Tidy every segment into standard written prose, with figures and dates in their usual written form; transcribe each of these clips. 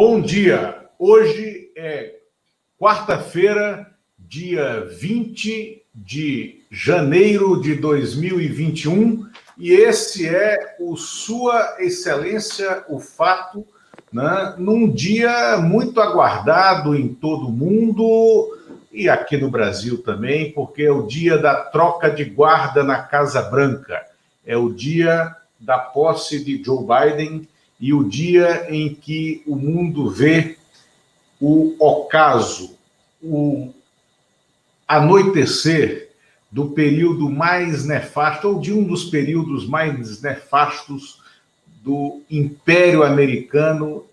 Bom dia! Hoje é quarta-feira, dia 20 de janeiro de 2021, e esse é o Sua Excelência, o Fato, né? Num dia muito aguardado em todo o mundo e aqui no Brasil também, porque é o dia da troca de guarda na Casa Branca, é o dia da posse de Joe Biden e o dia em que o mundo vê o ocaso, o anoitecer do período mais nefasto, ou de um dos períodos mais nefastos do Império Americano,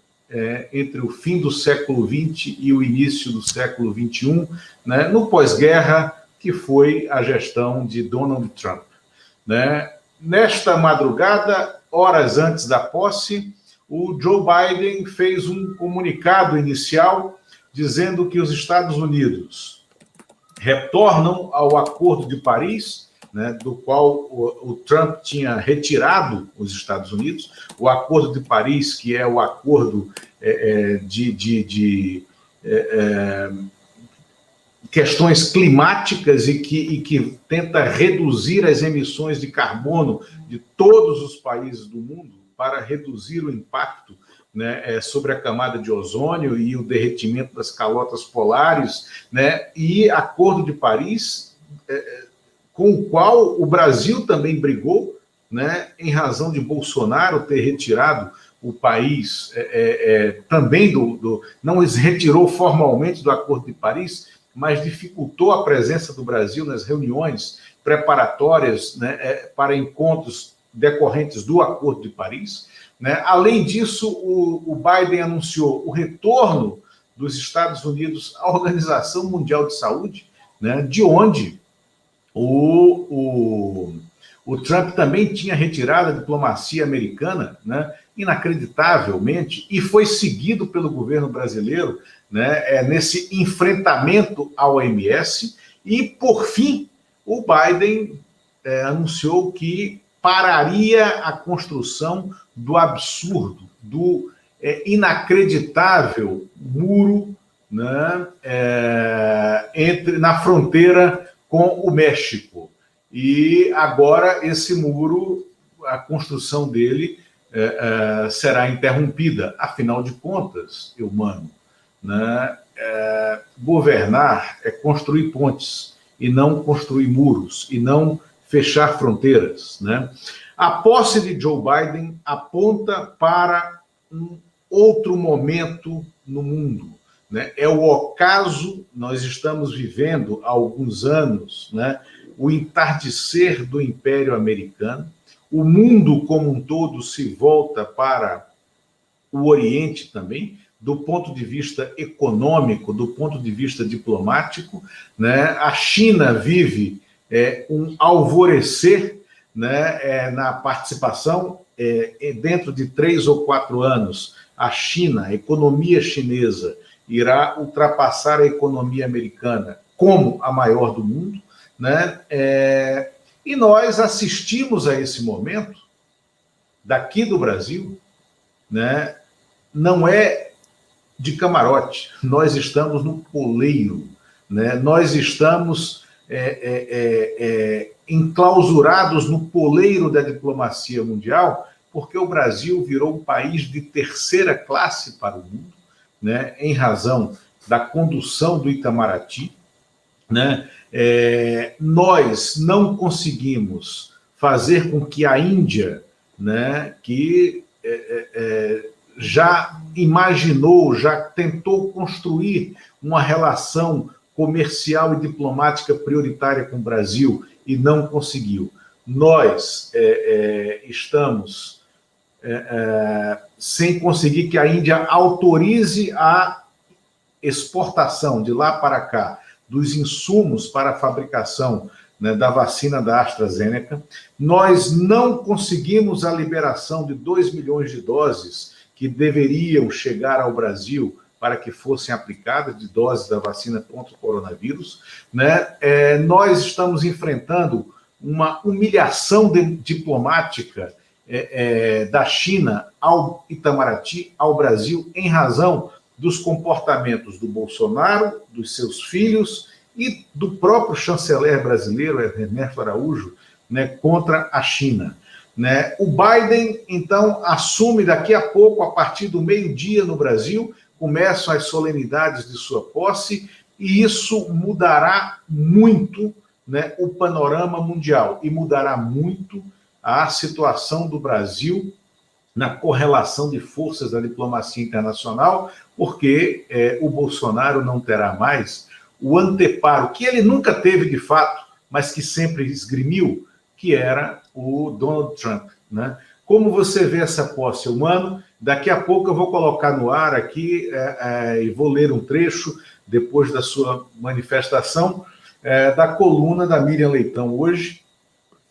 entre o fim do século XX e o início do século XXI, né, no pós-guerra, que foi a gestão de Donald Trump. Né? Nesta madrugada, horas antes da posse, o Joe Biden fez um comunicado inicial dizendo que os Estados Unidos retornam ao Acordo de Paris, né, do qual o Trump tinha retirado os Estados Unidos, o Acordo de Paris, que é o acordo de questões climáticas e que tenta reduzir as emissões de carbono de todos os países do mundo para reduzir o impacto, né, sobre a camada de ozônio e o derretimento das calotas polares, né, e Acordo de Paris, com o qual o Brasil também brigou, né, em razão de Bolsonaro ter retirado o país também não retirou formalmente do Acordo de Paris, mas dificultou a presença do Brasil nas reuniões preparatórias, né, para encontros decorrentes do Acordo de Paris. Né? Além disso, o Biden anunciou o retorno dos Estados Unidos à Organização Mundial de Saúde, né, de onde o Trump também tinha retirado a diplomacia americana, né, inacreditavelmente, e foi seguido pelo governo brasileiro, né, nesse enfrentamento à OMS, e, por fim, o Biden anunciou que pararia a construção do absurdo, do inacreditável muro, né, na fronteira com o México. E agora esse muro, a construção dele será interrompida. Afinal de contas, Eumano, né, governar é construir pontes e não construir muros, e não fechar fronteiras. Né? A posse de Joe Biden aponta para um outro momento no mundo. Né? É o ocaso, nós estamos vivendo há alguns anos, né, o entardecer do Império Americano, o mundo como um todo se volta para o Oriente também, do ponto de vista econômico, do ponto de vista diplomático. Né? A China vive um alvorecer, né, na participação. Dentro de 3 ou 4 anos, a China, a economia chinesa, irá ultrapassar a economia americana como a maior do mundo. Né? E nós assistimos a esse momento, daqui do Brasil, né? Não é de camarote, nós estamos no poleiro, né? Nós estamos enclausurados no poleiro da diplomacia mundial, porque o Brasil virou um país de terceira classe para o mundo, né? Em razão da condução do Itamaraty. Né? Nós não conseguimos fazer com que a Índia, né, que já imaginou, já tentou construir uma relação comercial e diplomática prioritária com o Brasil e não conseguiu. Nós estamos sem conseguir que a Índia autorize a exportação de lá para cá dos insumos para a fabricação, né, da vacina da AstraZeneca. Nós não conseguimos a liberação de 2 milhões de doses que deveriam chegar ao Brasil para que fossem aplicadas, de doses da vacina contra o coronavírus. Né? Nós estamos enfrentando uma humilhação diplomática da China ao Itamaraty, ao Brasil, em razão dos comportamentos do Bolsonaro, dos seus filhos e do próprio chanceler brasileiro, Ernesto Araújo, né, contra a China. Né? O Biden, então, assume daqui a pouco, a partir do meio-dia no Brasil, começam as solenidades de sua posse, e isso mudará muito, né, o panorama mundial, e mudará muito a situação do Brasil na correlação de forças da diplomacia internacional, porque o Bolsonaro não terá mais o anteparo, que ele nunca teve de fato, mas que sempre esgrimiu, que era o Donald Trump. Né? Como você vê essa posse, Humano? Daqui a pouco eu vou colocar no ar aqui e vou ler um trecho, depois da sua manifestação, da coluna da Miriam Leitão hoje,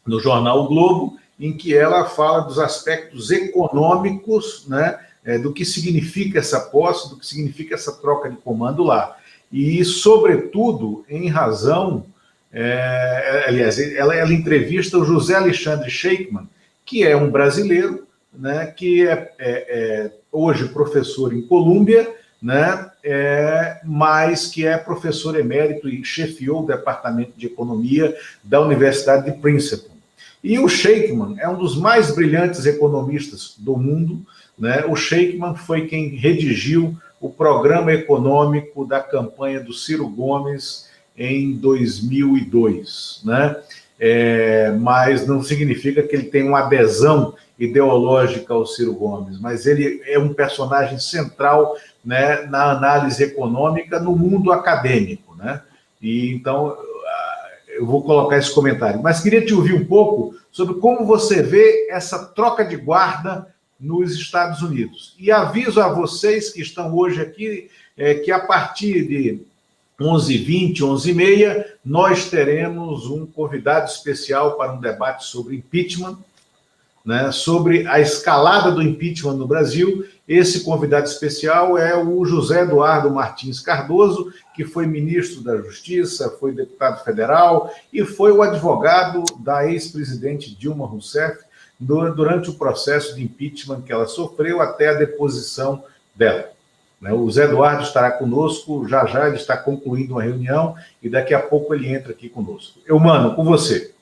no jornal O Globo, em que ela fala dos aspectos econômicos, né, do que significa essa posse, do que significa essa troca de comando lá. E, sobretudo, em razão... aliás, ela entrevista o José Alexandre Sheikman, que é um brasileiro, né, que é hoje professor em Colômbia, né, mas que é professor emérito e chefiou o departamento de economia da Universidade de Princeton. E o Sheikman é um dos mais brilhantes economistas do mundo, né? O Sheikman foi quem redigiu o programa econômico da campanha do Ciro Gomes em 2002, né? Mas não significa que ele tenha uma adesão ideológica ao Ciro Gomes, mas ele é um personagem central, né, na análise econômica no mundo acadêmico, né? E então eu vou colocar esse comentário, mas queria te ouvir um pouco sobre como você vê essa troca de guarda nos Estados Unidos. E aviso a vocês que estão hoje aqui que a partir de 11h20, 11h30, nós teremos um convidado especial para um debate sobre impeachment, né, sobre a escalada do impeachment no Brasil. Esse convidado especial é o José Eduardo Martins Cardoso, que foi ministro da Justiça, foi deputado federal e foi o advogado da ex-presidente Dilma Rousseff durante o processo de impeachment que ela sofreu até a deposição dela. O Zé Eduardo estará conosco, já já ele está concluindo uma reunião e daqui a pouco ele entra aqui conosco. Eumano, com você.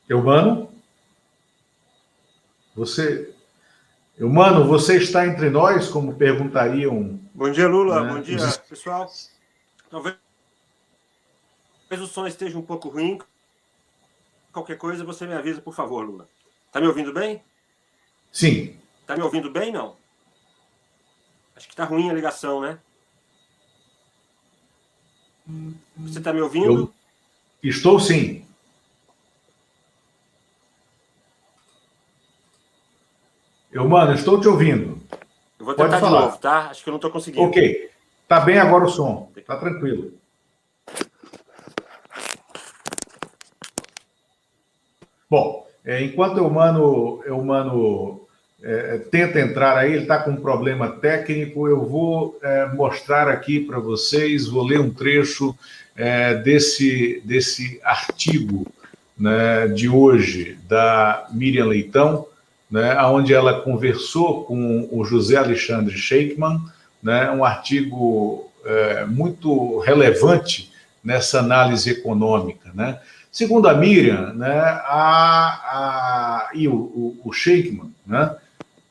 Eumano? Eumano, você está entre nós, como perguntariam... Bom dia, Lula. Né? Bom dia, pessoal. Talvez o som esteja um pouco ruim. Qualquer coisa, você me avisa, por favor, Lula. Está me ouvindo bem? Sim. Está me ouvindo bem, não? Acho que está ruim a ligação, né? Você está me ouvindo? Estou sim. Mano, estou te ouvindo. Eu vou tentar de novo, tá? Acho que eu não estou conseguindo. Ok. Está bem agora o som. Está tranquilo. Bom, enquanto o Mano tenta entrar aí, ele está com um problema técnico, eu vou mostrar aqui para vocês, vou ler um trecho desse artigo, né, de hoje, da Miriam Leitão, né, onde ela conversou com o José Alexandre Sheikman, né, um artigo muito relevante nessa análise econômica, né? Segundo a Miriam, né, e o Sheikman, né,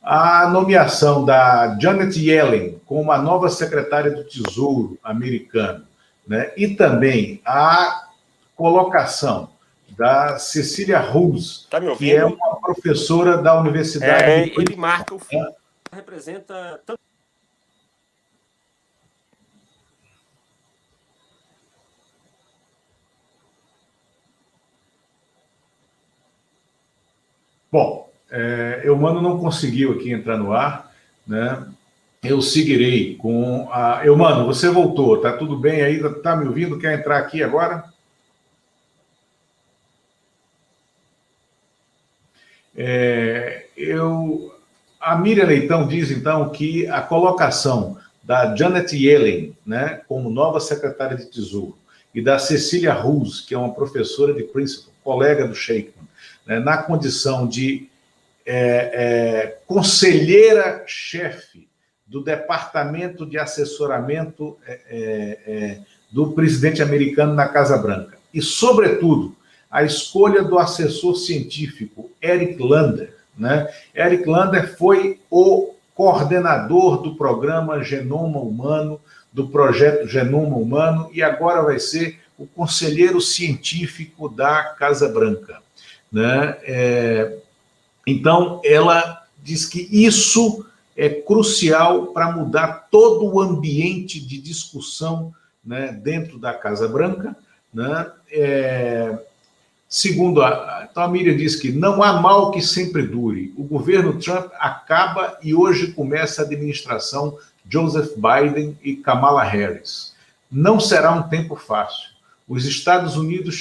a nomeação da Janet Yellen como a nova secretária do Tesouro americano, né, e também a colocação da Cecília Rose, que é uma professora da Universidade... ele marca o fim, representa... Bom, Eumano não conseguiu aqui entrar no ar, né? Eu seguirei com a... Eumano, você voltou, tá tudo bem aí? Tá me ouvindo? Quer entrar aqui agora? A Miriam Leitão diz, então, que a colocação da Janet Yellen, né, como nova secretária de Tesouro, e da Cecília Ruz, que é uma professora de Princeton, colega do Shachtman, né, na condição de conselheira-chefe do Departamento de Assessoramento do presidente americano na Casa Branca. E, sobretudo, a escolha do assessor científico Eric Lander. Né? Eric Lander foi o coordenador do programa Genoma Humano, do projeto Genoma Humano, e agora vai ser o conselheiro científico da Casa Branca. Né? Então, ela diz que isso é crucial para mudar todo o ambiente de discussão, né, dentro da Casa Branca. Né? Segundo então a Miriam diz que não há mal que sempre dure. O governo Trump acaba e hoje começa a administração Joseph Biden e Kamala Harris. Não será um tempo fácil. Os Estados Unidos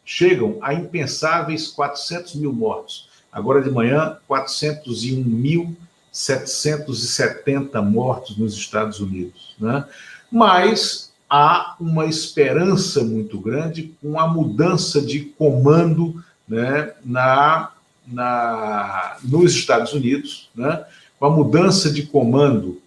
chegam a impensáveis 400 mil mortos. Agora de manhã, 401.770 mortos nos Estados Unidos. Né? Mas há uma esperança muito grande com a mudança de comando, né, nos Estados Unidos, né, com a mudança de comando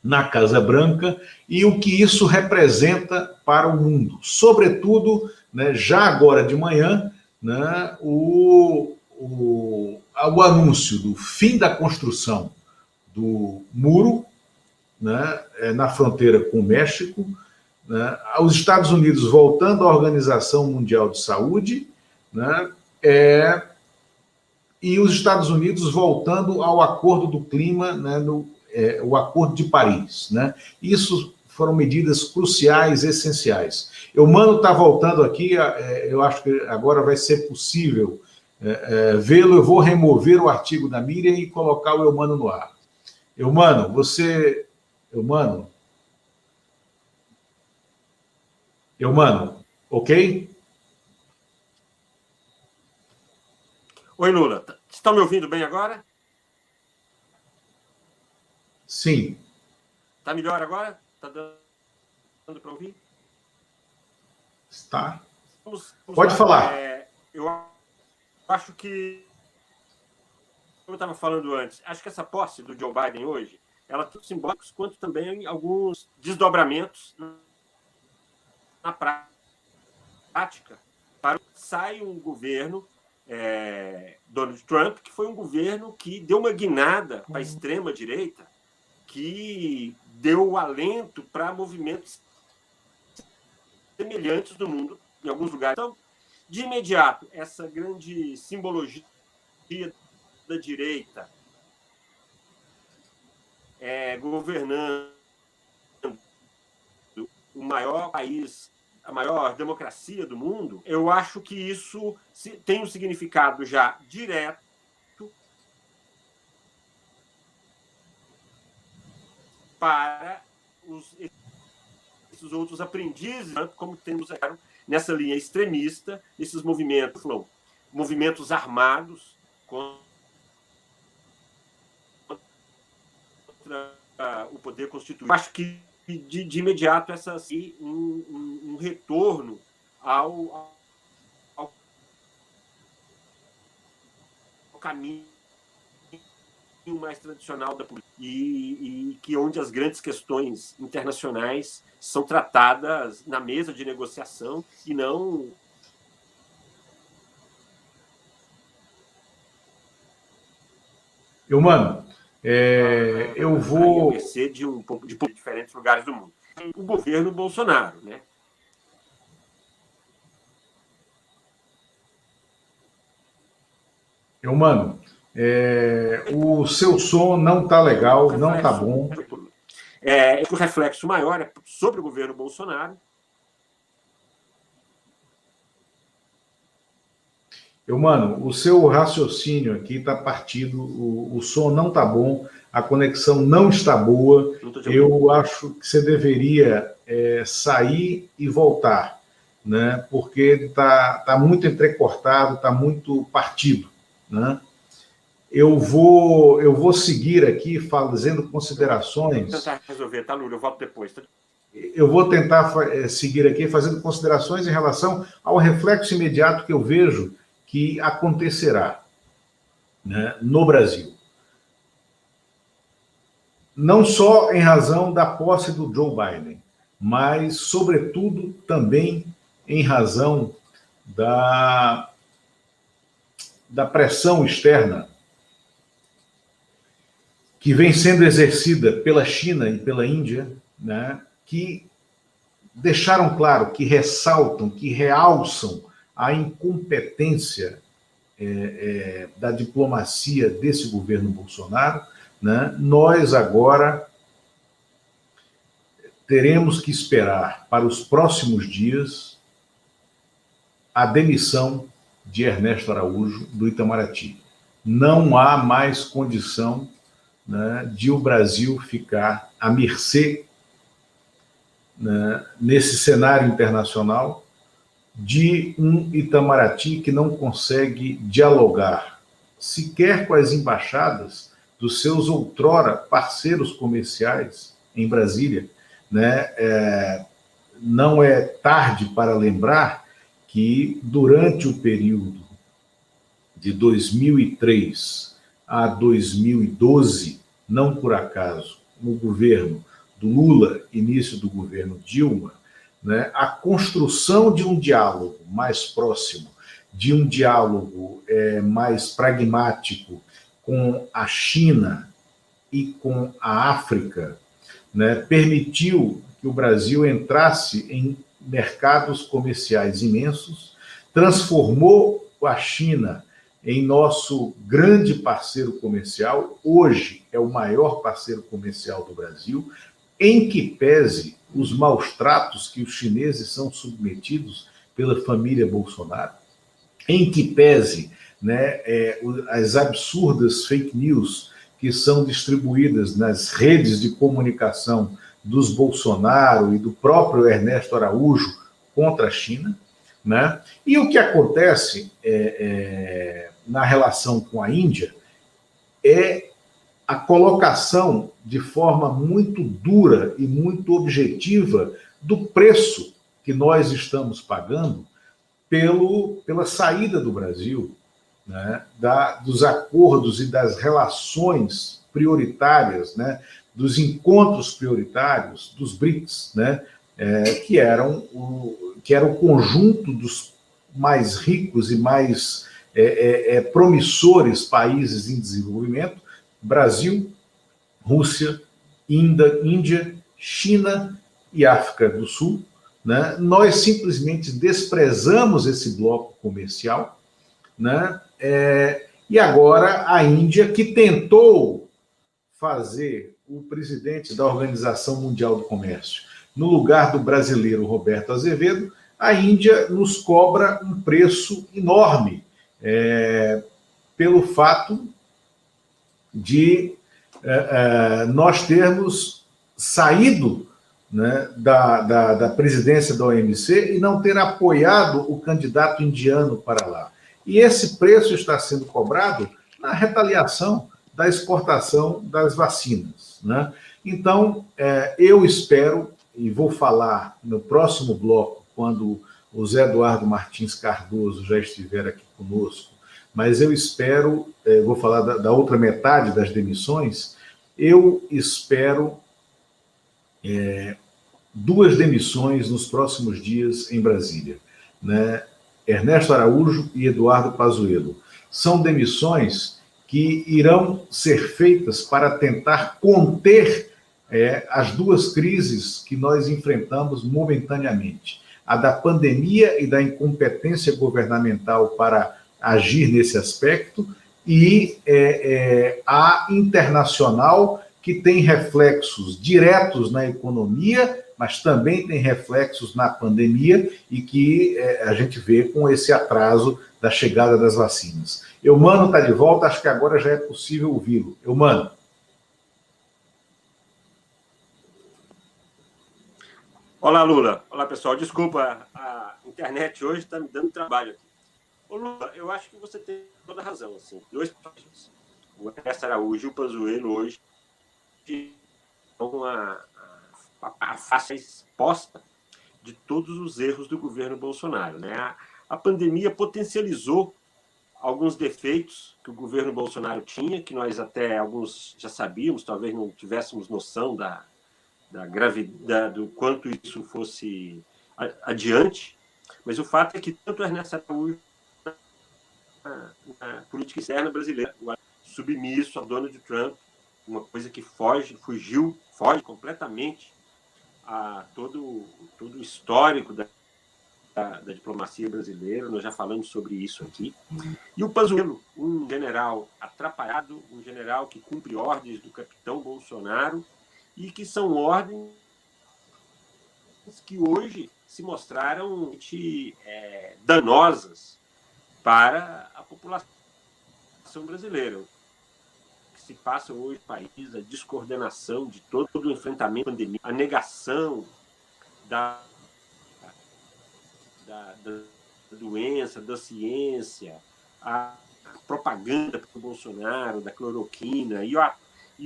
na Casa Branca e o que isso representa para o mundo. Sobretudo, né, já agora de manhã, né, o anúncio do fim da construção do muro, né, na fronteira com o México, né, os Estados Unidos voltando à Organização Mundial de Saúde, né, e os Estados Unidos voltando ao Acordo do Clima, né, o Acordo de Paris. Né. Isso foram medidas cruciais, essenciais. Eumano está voltando aqui, eu acho que agora vai ser possível vê-lo. Eu vou remover o artigo da Miriam e colocar o Eumano no ar. Eumano, você... Eumano, ok? Oi, Lula. Vocês estão me ouvindo bem agora? Sim. Está melhor agora? Está dando para ouvir? Está. Vamos Pode lá. falar. Eu acho que, como eu estava falando antes, acho que essa posse do Joe Biden hoje, ela tem simbólicos quanto também alguns desdobramentos na prática. Sai um governo, Donald Trump, que foi um governo que deu uma guinada para a extrema-direita, que deu alento para movimentos semelhantes no mundo, em alguns lugares. Então, de imediato, essa grande simbologia da direita governando o maior país, a maior democracia do mundo, eu acho que isso tem um significado já direto para esses outros aprendizes, como temos nessa linha extremista, esses movimentos armados contra o poder constituído. Acho que de imediato um retorno ao caminho mais tradicional da política e que onde as grandes questões internacionais são tratadas na mesa de negociação e não Eumano, eu vou... a mercê de um pouco de diferentes lugares do mundo. O governo Bolsonaro, né? Eumano, o seu som não está legal, não está bom. O reflexo maior é sobre o governo Bolsonaro. Eumano, o seu raciocínio aqui está partido, o som não está bom, a conexão não está boa. Eu acho que você deveria sair e voltar, né? Porque está muito entrecortado, está muito partido, né? Eu vou seguir aqui fazendo considerações. Vou tentar resolver, tá, Lula? Eu volto depois. Tá? eu vou tentar seguir aqui fazendo considerações em relação ao reflexo imediato que eu vejo que acontecerá, né, no Brasil. Não só em razão da posse do Joe Biden, mas, sobretudo, também em razão da pressão externa que vem sendo exercida pela China e pela Índia, né, que deixaram claro, que ressaltam, que realçam a incompetência da diplomacia desse governo Bolsonaro, né? Nós agora teremos que esperar para os próximos dias a demissão de Ernesto Araújo do Itamaraty. Não há mais condição, né, de o Brasil ficar à mercê, né, nesse cenário internacional, de um Itamaraty que não consegue dialogar sequer com as embaixadas dos seus outrora parceiros comerciais em Brasília, né? Não é tarde para lembrar que, durante o período de 2003 a 2012, não por acaso, no governo do Lula, início do governo Dilma, né, a construção de um diálogo mais próximo, de um diálogo mais pragmático com a China e com a África, né, permitiu que o Brasil entrasse em mercados comerciais imensos, transformou a China em nosso grande parceiro comercial, hoje é o maior parceiro comercial do Brasil, em que pese os maus tratos que os chineses são submetidos pela família Bolsonaro, em que pese, né, as absurdas fake news que são distribuídas nas redes de comunicação dos Bolsonaro e do próprio Ernesto Araújo contra a China, né? E o que acontece na relação com a Índia é a colocação de forma muito dura e muito objetiva do preço que nós estamos pagando pela saída do Brasil, né, dos acordos e das relações prioritárias, né, dos encontros prioritários dos BRICS, né, que era o conjunto dos mais ricos e mais promissores países em desenvolvimento: Brasil, Rússia, Índia, China e África do Sul, né? Nós simplesmente desprezamos esse bloco comercial, né? E agora a Índia, que tentou fazer o presidente da Organização Mundial do Comércio no lugar do brasileiro Roberto Azevedo, a Índia nos cobra um preço enorme pelo fato de nós termos saído, né, da presidência da OMC e não ter apoiado o candidato indiano para lá. E esse preço está sendo cobrado na retaliação da exportação das vacinas, né? Então, eu espero, e vou falar no próximo bloco, quando o Zé Eduardo Martins Cardoso já estiver aqui conosco, mas eu espero, vou falar da outra metade das demissões, eu espero duas demissões nos próximos dias em Brasília, né? Ernesto Araújo e Eduardo Pazuello. São demissões que irão ser feitas para tentar conter as duas crises que nós enfrentamos momentaneamente: a da pandemia e da incompetência governamental para agir nesse aspecto, e a internacional, que tem reflexos diretos na economia, mas também tem reflexos na pandemia, e que a gente vê com esse atraso da chegada das vacinas. Eumano está de volta, acho que agora já é possível ouvi-lo. Eumano. Olá, Lula. Olá, pessoal. Desculpa, a internet hoje está me dando trabalho aqui. Ô, Lula, eu acho que você tem toda a razão. Assim. Dois países, o Ernesto Araújo e o Pazuello, hoje estão a face exposta de todos os erros do governo Bolsonaro, né? A pandemia potencializou alguns defeitos que o governo Bolsonaro tinha, que nós até alguns já sabíamos, talvez não tivéssemos noção da gravidade, do quanto isso fosse adiante, mas o fato é que tanto Ernesto Araújo, na política externa brasileira, submisso a Donald Trump, uma coisa que foge completamente a todo o histórico da diplomacia brasileira, nós já falamos sobre isso aqui. E o Pazuello, um general atrapalhado, um general que cumpre ordens do capitão Bolsonaro, e que são ordens que hoje se mostraram danosas para a população brasileira. O que se passa hoje no país, a descoordenação de todo o enfrentamento à pandemia, a negação da doença, da ciência, a propaganda para o Bolsonaro, da cloroquina, e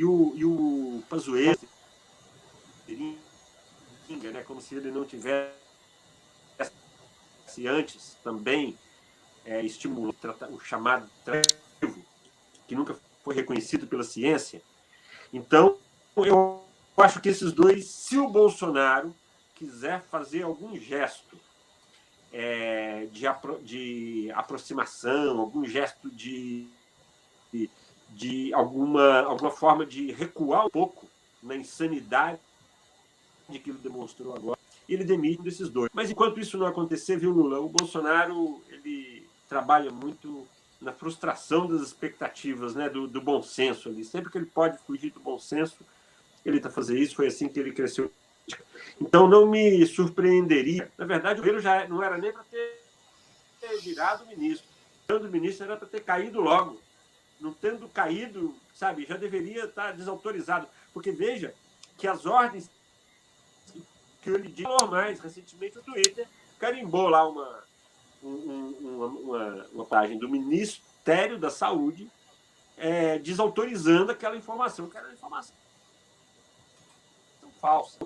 o Pazuello, né, como se ele não tivesse antes também estimulado o chamado trevo, que nunca foi reconhecido pela ciência. Então, eu acho que esses dois, se o Bolsonaro quiser fazer algum gesto de aproximação, algum gesto de alguma forma de recuar um pouco na insanidade que ele demonstrou agora, ele demite um desses dois. Mas enquanto isso não acontecer, viu, Lula, o Bolsonaro ele trabalha muito na frustração das expectativas, né, do bom senso ali. Sempre que ele pode fugir do bom senso, ele está fazendo isso. Foi assim que ele cresceu. Então não me surpreenderia. Na verdade, o governo já não era nem para ter virado ministro. O ministro era para ter caído logo. Não tendo caído, sabe, já deveria estar desautorizado. Porque veja que as ordens que ele disse normais, recentemente o Twitter carimbou lá uma página do Ministério da Saúde desautorizando aquela informação, que era uma informação falsa.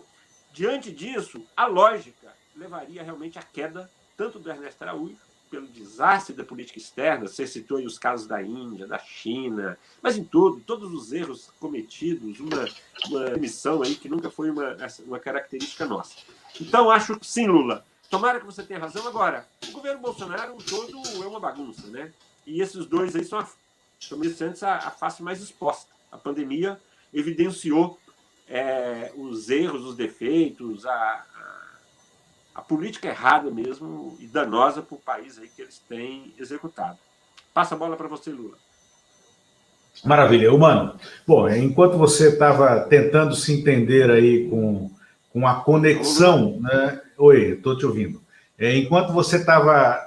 Diante disso, a lógica levaria realmente à queda tanto do Ernesto Araújo, pelo desastre da política externa, você citou aí os casos da Índia, da China, mas em todos os erros cometidos, uma emissão aí que nunca foi uma característica nossa. Então, acho que sim, Lula. Tomara que você tenha razão. Agora, o governo Bolsonaro todo é uma bagunça, né? E esses dois aí são, como eu disse antes, a face mais exposta. A pandemia evidenciou os erros, os defeitos, a política errada mesmo e danosa para o país aí que eles têm executado. Passa a bola para você, Lula. Maravilha, Humano. Bom, enquanto você estava tentando se entender aí com a conexão, né? Oi, estou te ouvindo. Enquanto você estava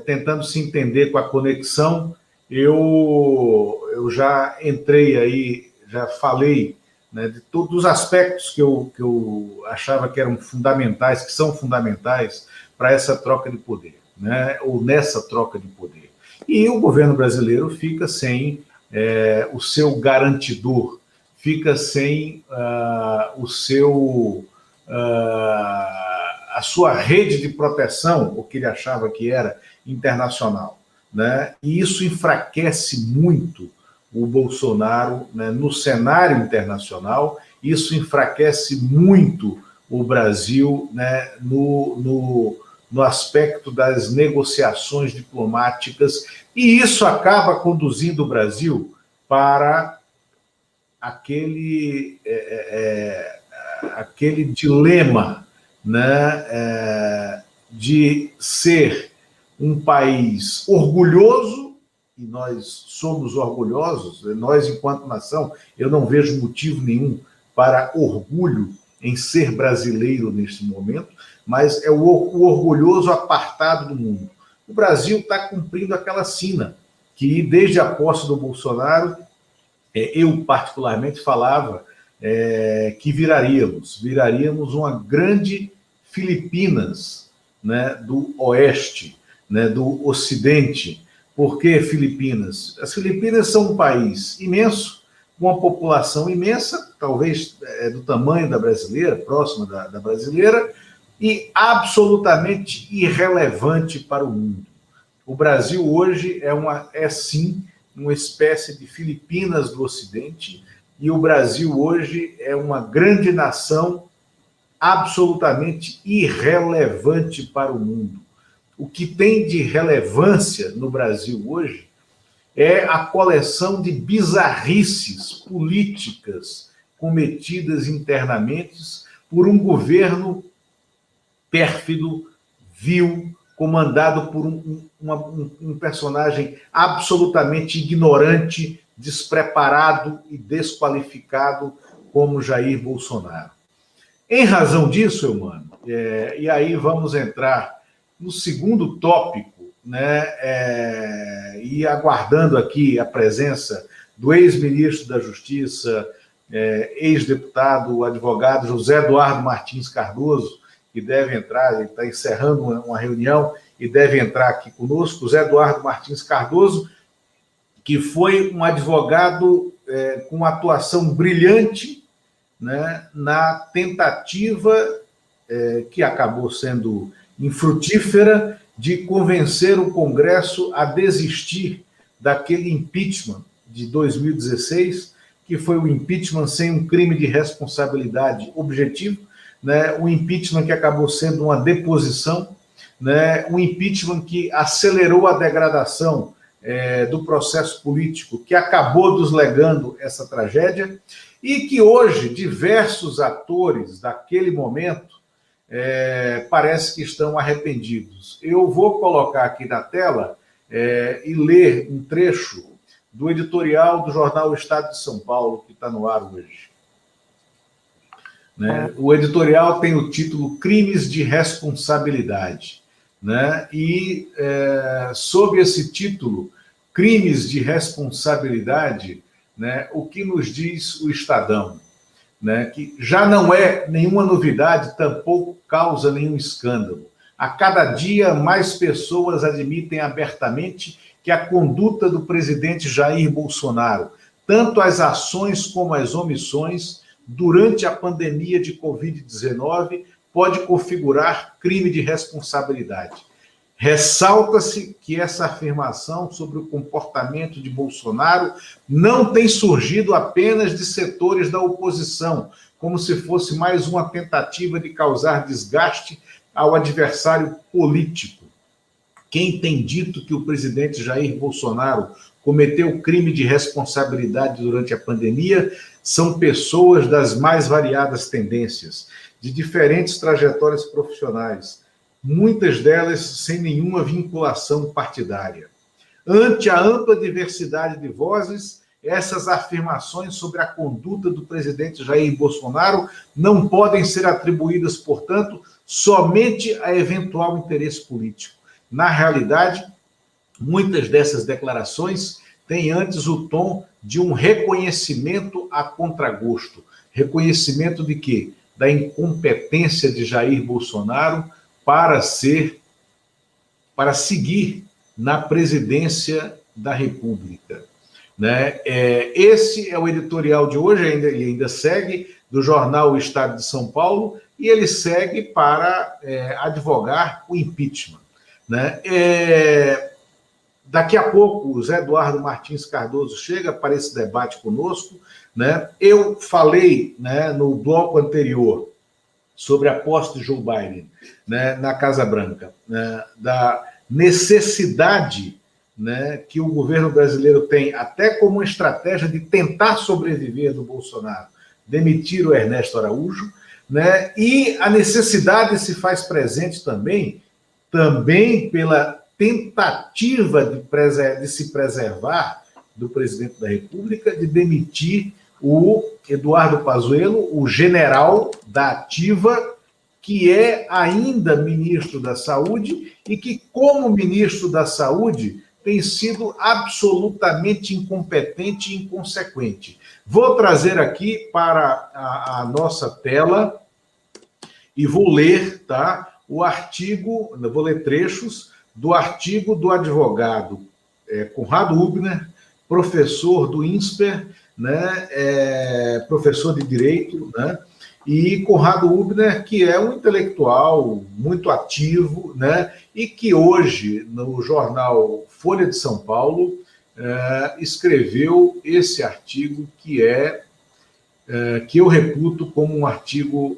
tentando se entender com a conexão, eu já entrei aí, já falei, né, de todos os aspectos que eu achava que eram fundamentais, que são fundamentais para essa troca de poder, né, ou nessa troca de poder. E o governo brasileiro fica sem o seu garantidor, fica sem a sua rede de proteção, o que ele achava que era internacional, né? E isso enfraquece muito o Bolsonaro, né, no cenário internacional. Isso enfraquece muito o Brasil, né, no aspecto das negociações diplomáticas, e isso acaba conduzindo o Brasil para aquele dilema, né, de ser um país orgulhoso, e nós somos orgulhosos, nós, enquanto nação, eu não vejo motivo nenhum para orgulho em ser brasileiro neste momento, mas é o orgulhoso apartado do mundo. O Brasil está cumprindo aquela sina que, desde a posse do Bolsonaro, eu particularmente falava que viraríamos uma grande Filipinas, né, do Oeste, né, do Ocidente. Por que Filipinas? As Filipinas são um país imenso, uma população imensa, talvez do tamanho da brasileira, próxima da brasileira, e absolutamente irrelevante para o mundo. O Brasil hoje é sim uma espécie de Filipinas do Ocidente, e o Brasil hoje é uma grande nação absolutamente irrelevante para o mundo. O que tem de relevância no Brasil hoje é a coleção de bizarrices políticas cometidas internamente por um governo pérfido, vil, comandado por um personagem absolutamente ignorante, despreparado e desqualificado como Jair Bolsonaro. Em razão disso, Eumano, e aí vamos entrar no segundo tópico, né, e aguardando aqui a presença do ex-ministro da Justiça, ex-deputado, advogado José Eduardo Martins Cardoso, que deve entrar, ele está encerrando uma reunião e deve entrar aqui conosco, José Eduardo Martins Cardoso, que foi um advogado com atuação brilhante, né, na tentativa, que acabou sendo infrutífera, de convencer o Congresso a desistir daquele impeachment de 2016, que foi o impeachment sem um crime de responsabilidade objetivo, né, um impeachment que acabou sendo uma deposição, né, um impeachment que acelerou a degradação do processo político, que acabou deslegando essa tragédia, e que hoje diversos atores daquele momento parece que estão arrependidos. Eu vou colocar aqui na tela e ler um trecho do editorial do jornal Estado de São Paulo, que está no ar hoje. Né? O editorial tem o título Crimes de Responsabilidade. Né? E, sob esse título, Crimes de Responsabilidade, né, o que nos diz o Estadão? Né, que já não é nenhuma novidade, tampouco causa nenhum escândalo. A cada dia, mais pessoas admitem abertamente que a conduta do presidente Jair Bolsonaro, tanto as ações como as omissões, durante a pandemia de Covid-19, pode configurar crime de responsabilidade. Ressalta-se que essa afirmação sobre o comportamento de Bolsonaro não tem surgido apenas de setores da oposição, como se fosse mais uma tentativa de causar desgaste ao adversário político. Quem tem dito que o presidente Jair Bolsonaro cometeu crime de responsabilidade durante a pandemia são pessoas das mais variadas tendências, de diferentes trajetórias profissionais, muitas delas sem nenhuma vinculação partidária. Ante a ampla diversidade de vozes, essas afirmações sobre a conduta do presidente Jair Bolsonaro não podem ser atribuídas, portanto, somente a eventual interesse político. Na realidade, muitas dessas declarações têm antes o tom de um reconhecimento a contragosto. Reconhecimento de quê? Da incompetência de Jair Bolsonaro para seguir na presidência da República. Né? Esse é o editorial de hoje, ele ainda segue, do jornal O Estado de São Paulo, e ele segue para advogar o impeachment. Né? Daqui a pouco, o Zé Eduardo Martins Cardoso chega para esse debate conosco. Né? Eu falei, né, no bloco anterior sobre a posse de Joe Biden, né, na Casa Branca, né, da necessidade, né, que o governo brasileiro tem, até como uma estratégia de tentar sobreviver do Bolsonaro, demitir o Ernesto Araújo, né, e a necessidade se faz presente também pela tentativa de se preservar do presidente da República, de demitir o Eduardo Pazuello, o general da ativa, que é ainda ministro da Saúde e que, como ministro da Saúde, tem sido absolutamente incompetente e inconsequente. Vou trazer aqui para a nossa tela e vou ler, tá, o artigo, vou ler trechos do artigo do advogado Conrado Hübner, professor do INSPER, né, professor de Direito, né, e Conrado Hübner, que é um intelectual muito ativo, né, e que hoje, no jornal Folha de São Paulo, escreveu esse artigo que eu reputo como um artigo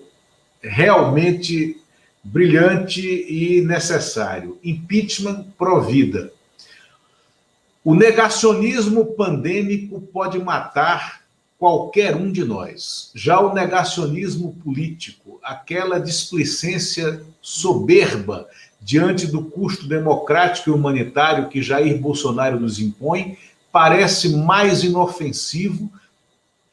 realmente brilhante e necessário. Impeachment pró-vida. O negacionismo pandêmico pode matar qualquer um de nós. Já o negacionismo político, aquela displicência soberba diante do custo democrático e humanitário que Jair Bolsonaro nos impõe, parece mais inofensivo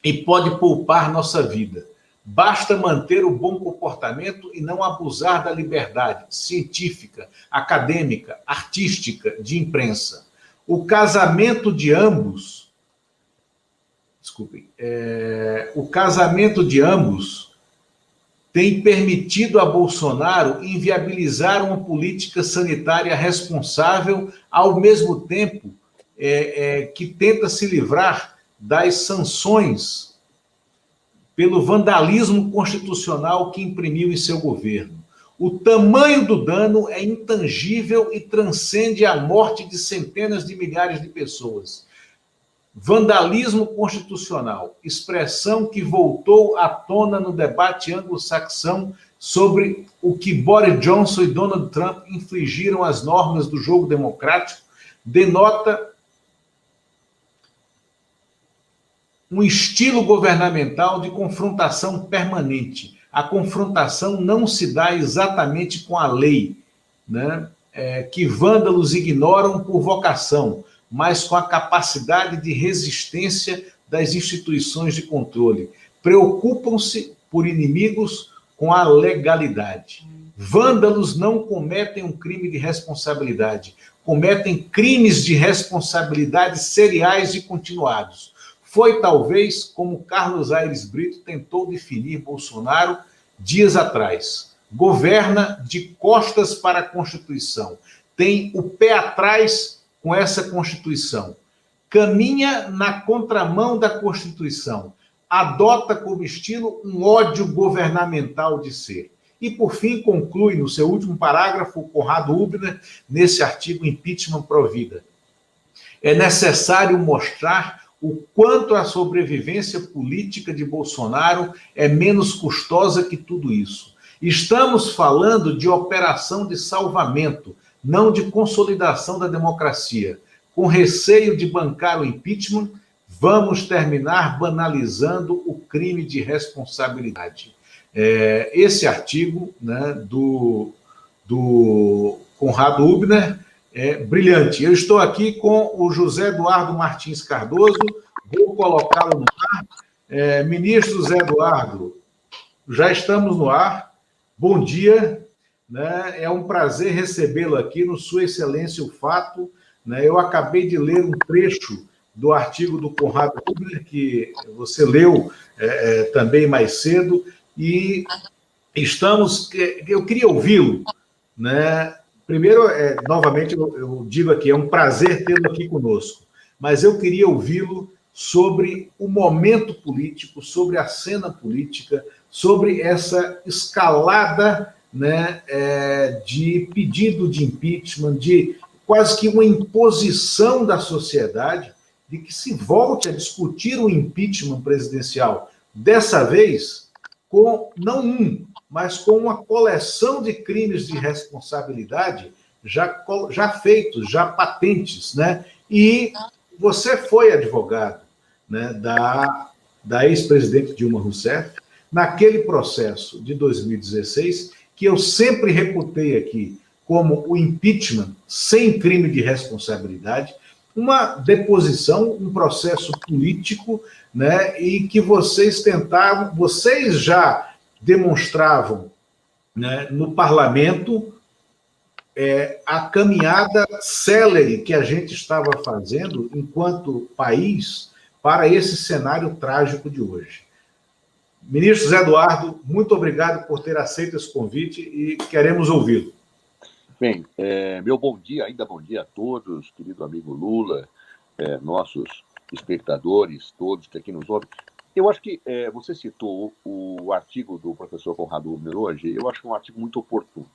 e pode poupar nossa vida. Basta manter o bom comportamento e não abusar da liberdade científica, acadêmica, artística, de imprensa. O casamento de ambos, tem permitido a Bolsonaro inviabilizar uma política sanitária responsável, ao mesmo tempo que tenta se livrar das sanções pelo vandalismo constitucional que imprimiu em seu governo. O tamanho do dano é intangível e transcende a morte de centenas de milhares de pessoas. Vandalismo constitucional, expressão que voltou à tona no debate anglo-saxão sobre o que Boris Johnson e Donald Trump infringiram às normas do jogo democrático, denota um estilo governamental de confrontação permanente. A confrontação não se dá exatamente com a lei, né, que vândalos ignoram por vocação, mas com a capacidade de resistência das instituições de controle. Preocupam-se por inimigos com a legalidade. Vândalos não cometem um crime de responsabilidade, cometem crimes de responsabilidade seriais e continuados. Foi talvez como Carlos Aires Brito tentou definir Bolsonaro dias atrás. Governa de costas para a Constituição. Tem o pé atrás com essa Constituição. Caminha na contramão da Constituição. Adota como estilo um ódio governamental de ser. E, por fim, conclui no seu último parágrafo, Conrado Hübner, nesse artigo Impeachment pró-vida. É necessário mostrar o quanto a sobrevivência política de Bolsonaro é menos custosa que tudo isso. Estamos falando de operação de salvamento, não de consolidação da democracia. Com receio de bancar o impeachment, vamos terminar banalizando o crime de responsabilidade. Esse artigo, né, do Conrado Hübner, brilhante. Eu estou aqui com o José Eduardo Martins Cardoso, vou colocá-lo no ar. Ministro José Eduardo, já estamos no ar. Bom dia, né? É um prazer recebê-lo aqui no Sua Excelência o Fato. Né? Eu acabei de ler um trecho do artigo do Conrado Hübner, que você leu também mais cedo, e eu queria ouvi-lo, né? Primeiro, novamente, eu digo aqui, é um prazer tê-lo aqui conosco, mas eu queria ouvi-lo sobre o momento político, sobre a cena política, sobre essa escalada, né, de pedido de impeachment, de quase que uma imposição da sociedade de que se volte a discutir o impeachment presidencial, dessa vez com não um, mas com uma coleção de crimes de responsabilidade já feitos, já patentes, né? E você foi advogado, né, da ex-presidente Dilma Rousseff, naquele processo de 2016, que eu sempre reputei aqui como o impeachment sem crime de responsabilidade, uma deposição, um processo político, né, e que vocês já demonstravam, né, no parlamento a caminhada célere que a gente estava fazendo enquanto país para esse cenário trágico de hoje. Ministro José Eduardo, muito obrigado por ter aceito esse convite e queremos ouvi-lo. Bem, meu bom dia, ainda bom dia a todos, querido amigo Lula, nossos espectadores, todos que aqui nos ouvem. Eu acho que você citou o artigo do professor Conrado Huber hoje, eu acho um artigo muito oportuno.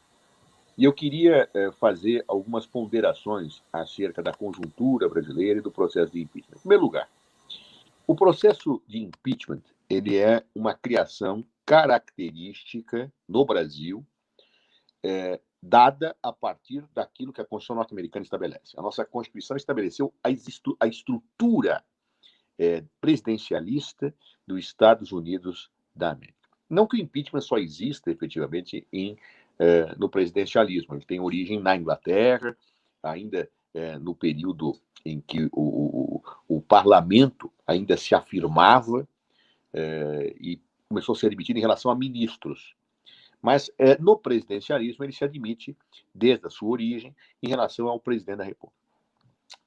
E eu queria fazer algumas ponderações acerca da conjuntura brasileira e do processo de impeachment. Em primeiro lugar, o processo de impeachment ele é uma criação característica no Brasil, dada a partir daquilo que a Constituição norte-americana estabelece. A nossa Constituição estabeleceu a estrutura presidencialista dos Estados Unidos da América. Não que o impeachment só exista efetivamente no presidencialismo, ele tem origem na Inglaterra, ainda no período em que o parlamento ainda se afirmava e começou a ser admitido em relação a ministros. Mas no presidencialismo ele se admite desde a sua origem em relação ao presidente da República.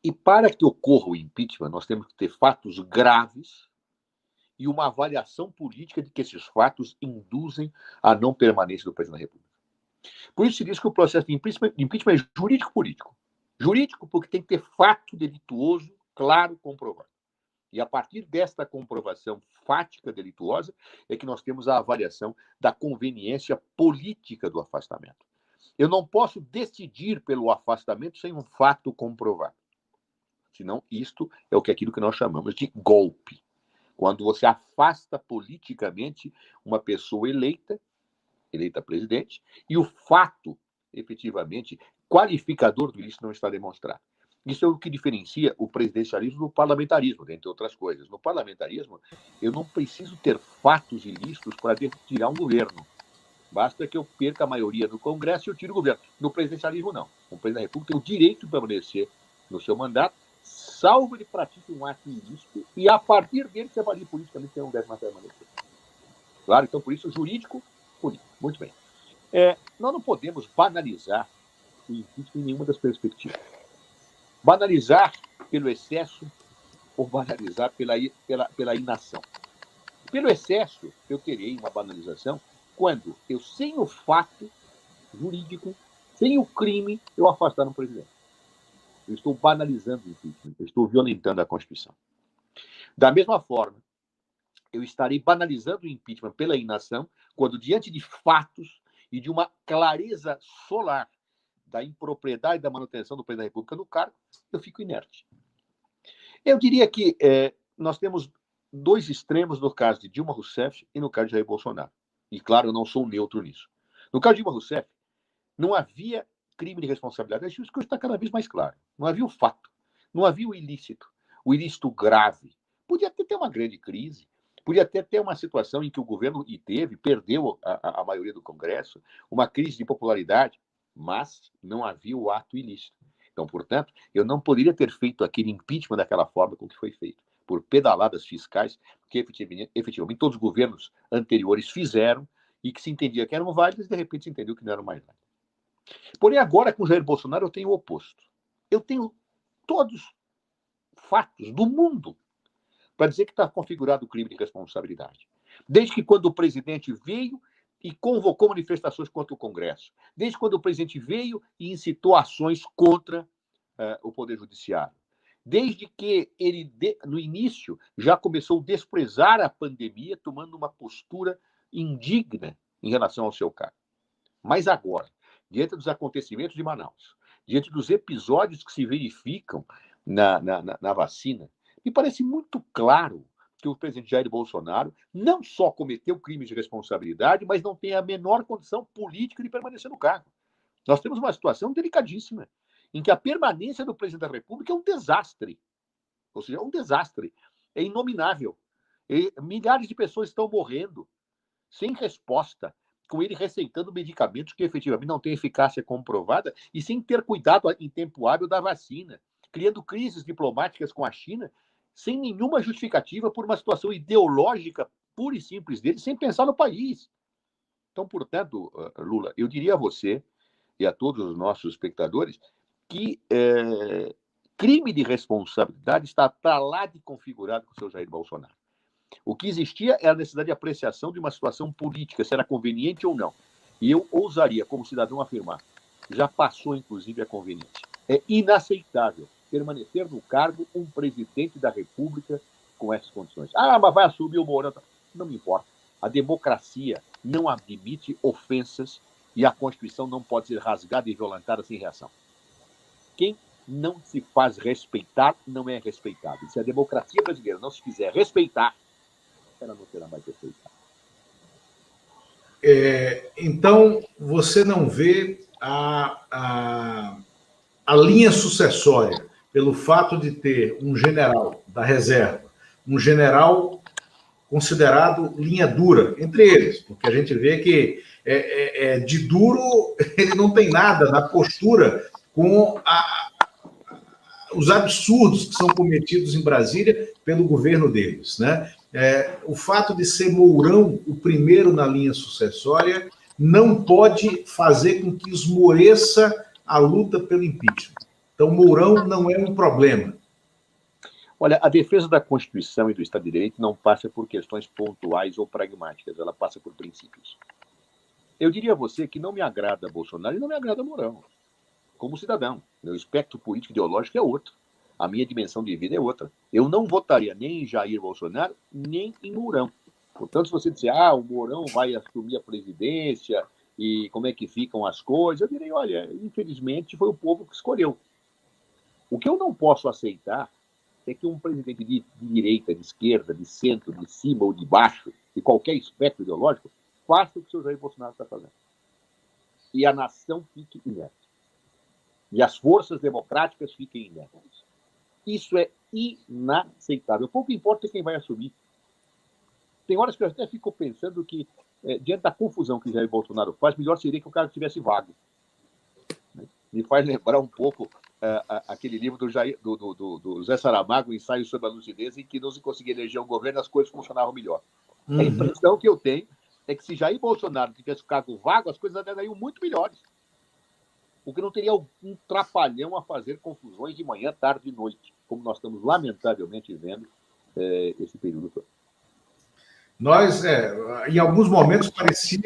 E para que ocorra o impeachment, nós temos que ter fatos graves e uma avaliação política de que esses fatos induzem a não permanência do presidente da República. Por isso se diz que o processo de impeachment é jurídico-político. Jurídico porque tem que ter fato delituoso, claro, comprovado. E a partir desta comprovação fática delituosa é que nós temos a avaliação da conveniência política do afastamento. Eu não posso decidir pelo afastamento sem um fato comprovado. Senão, isto é aquilo que nós chamamos de golpe. Quando você afasta politicamente uma pessoa eleita presidente, e o fato, efetivamente, qualificador do ilícito não está demonstrado. Isso é o que diferencia o presidencialismo do parlamentarismo, dentre outras coisas. No parlamentarismo, eu não preciso ter fatos ilícitos para tirar um governo. Basta que eu perca a maioria no Congresso e eu tire o governo. No presidencialismo, não. O presidente da República tem o direito de permanecer no seu mandato, salvo ele pratique um ato ilícito, e a partir dele se avalie politicamente se não deve mais permanecer. Claro, então, por isso, jurídico, político. Muito bem. Nós não podemos banalizar o impeachment em nenhuma das perspectivas. Banalizar pelo excesso ou banalizar pela inação. Pelo excesso, eu terei uma banalização quando eu, sem o fato jurídico, sem o crime, eu afastar um presidente. Eu estou banalizando o impeachment, eu estou violentando a Constituição. Da mesma forma, eu estarei banalizando o impeachment pela inação quando, diante de fatos e de uma clareza solar da impropriedade da manutenção do presidente da República no cargo, eu fico inerte. Eu diria que nós temos dois extremos no caso de Dilma Rousseff e no caso de Jair Bolsonaro. E, claro, eu não sou neutro nisso. No caso de Dilma Rousseff, não havia crime de responsabilidade. Acho que isso está cada vez mais claro. Não havia o fato. Não havia o ilícito grave. Podia até ter uma grande crise, podia até ter uma situação em que o governo perdeu a maioria do Congresso, uma crise de popularidade, mas não havia o ato ilícito. Então, portanto, eu não poderia ter feito aquele impeachment daquela forma com que foi feito, por pedaladas fiscais, que efetivamente todos os governos anteriores fizeram e que se entendia que eram válidas e, de repente, se entendeu que não eram mais válidas. Porém, agora, com Jair Bolsonaro, eu tenho o oposto. Eu tenho todos os fatos do mundo para dizer que está configurado o crime de responsabilidade. Desde que quando o presidente veio e convocou manifestações contra o Congresso, desde quando o presidente veio e incitou ações contra o Poder Judiciário, desde que ele, no início, já começou a desprezar a pandemia, tomando uma postura indigna em relação ao seu cargo. Mas agora, diante dos acontecimentos de Manaus, diante dos episódios que se verificam na vacina, me parece muito claro que o presidente Jair Bolsonaro não só cometeu crimes de responsabilidade, mas não tem a menor condição política de permanecer no cargo. Nós temos uma situação delicadíssima, em que a permanência do presidente da República é um desastre. Ou seja, é um desastre. É inominável. E milhares de pessoas estão morrendo sem resposta, com ele receitando medicamentos que efetivamente não têm eficácia comprovada e sem ter cuidado em tempo hábil da vacina, criando crises diplomáticas com a China sem nenhuma justificativa por uma situação ideológica pura e simples dele, sem pensar no país. Então, portanto, Lula, eu diria a você e a todos os nossos espectadores que crime de responsabilidade está para lá de configurado com o seu Jair Bolsonaro. O que existia era a necessidade de apreciação de uma situação política, se era conveniente ou não. E eu ousaria, como cidadão, afirmar, já passou, inclusive, a conveniência. É inaceitável permanecer no cargo um presidente da República com essas condições. Ah, mas vai assumir o Mourão. Não me importa. A democracia não admite ofensas e a Constituição não pode ser rasgada e violentada sem reação. Quem não se faz respeitar não é respeitado. E se a democracia brasileira não se quiser respeitar, ela não será mais respeitada. Então, você não vê a linha sucessória, pelo fato de ter um general da reserva, um general considerado linha dura, entre eles, porque a gente vê que de duro ele não tem nada na postura com os absurdos que são cometidos em Brasília pelo governo deles, né? O fato de ser Mourão o primeiro na linha sucessória não pode fazer com que esmoreça a luta pelo impeachment. Então, Mourão não é um problema. Olha, a defesa da Constituição e do Estado de Direito não passa por questões pontuais ou pragmáticas, ela passa por princípios. Eu diria a você que não me agrada Bolsonaro e não me agrada Mourão, como cidadão. Meu espectro político ideológico é outro. A minha dimensão de vida é outra. Eu não votaria nem em Jair Bolsonaro, nem em Mourão. Portanto, se você disser, o Mourão vai assumir a presidência e como é que ficam as coisas, eu direi, olha, infelizmente foi o povo que escolheu. O que eu não posso aceitar é que um presidente de direita, de esquerda, de centro, de cima ou de baixo, de qualquer espectro ideológico, faça o que o senhor Jair Bolsonaro está fazendo. E a nação fique inerte. E as forças democráticas fiquem inertes. Isso é inaceitável. Pouco importa quem vai assumir. Tem horas que eu até fico pensando que, diante da confusão que Jair Bolsonaro faz, melhor seria que o cara tivesse vago. Me faz lembrar um pouco aquele livro do Zé Saramago, Ensaio sobre a Lucidez, em que não se conseguia eleger um governo, as coisas funcionavam melhor. A impressão que eu tenho é que se Jair Bolsonaro tivesse o cargo vago, as coisas andariam muito melhores. Porque não teria um trapalhão a fazer confusões de manhã, tarde e noite, como nós estamos lamentavelmente vendo esse período todo. Nós, em alguns momentos, parece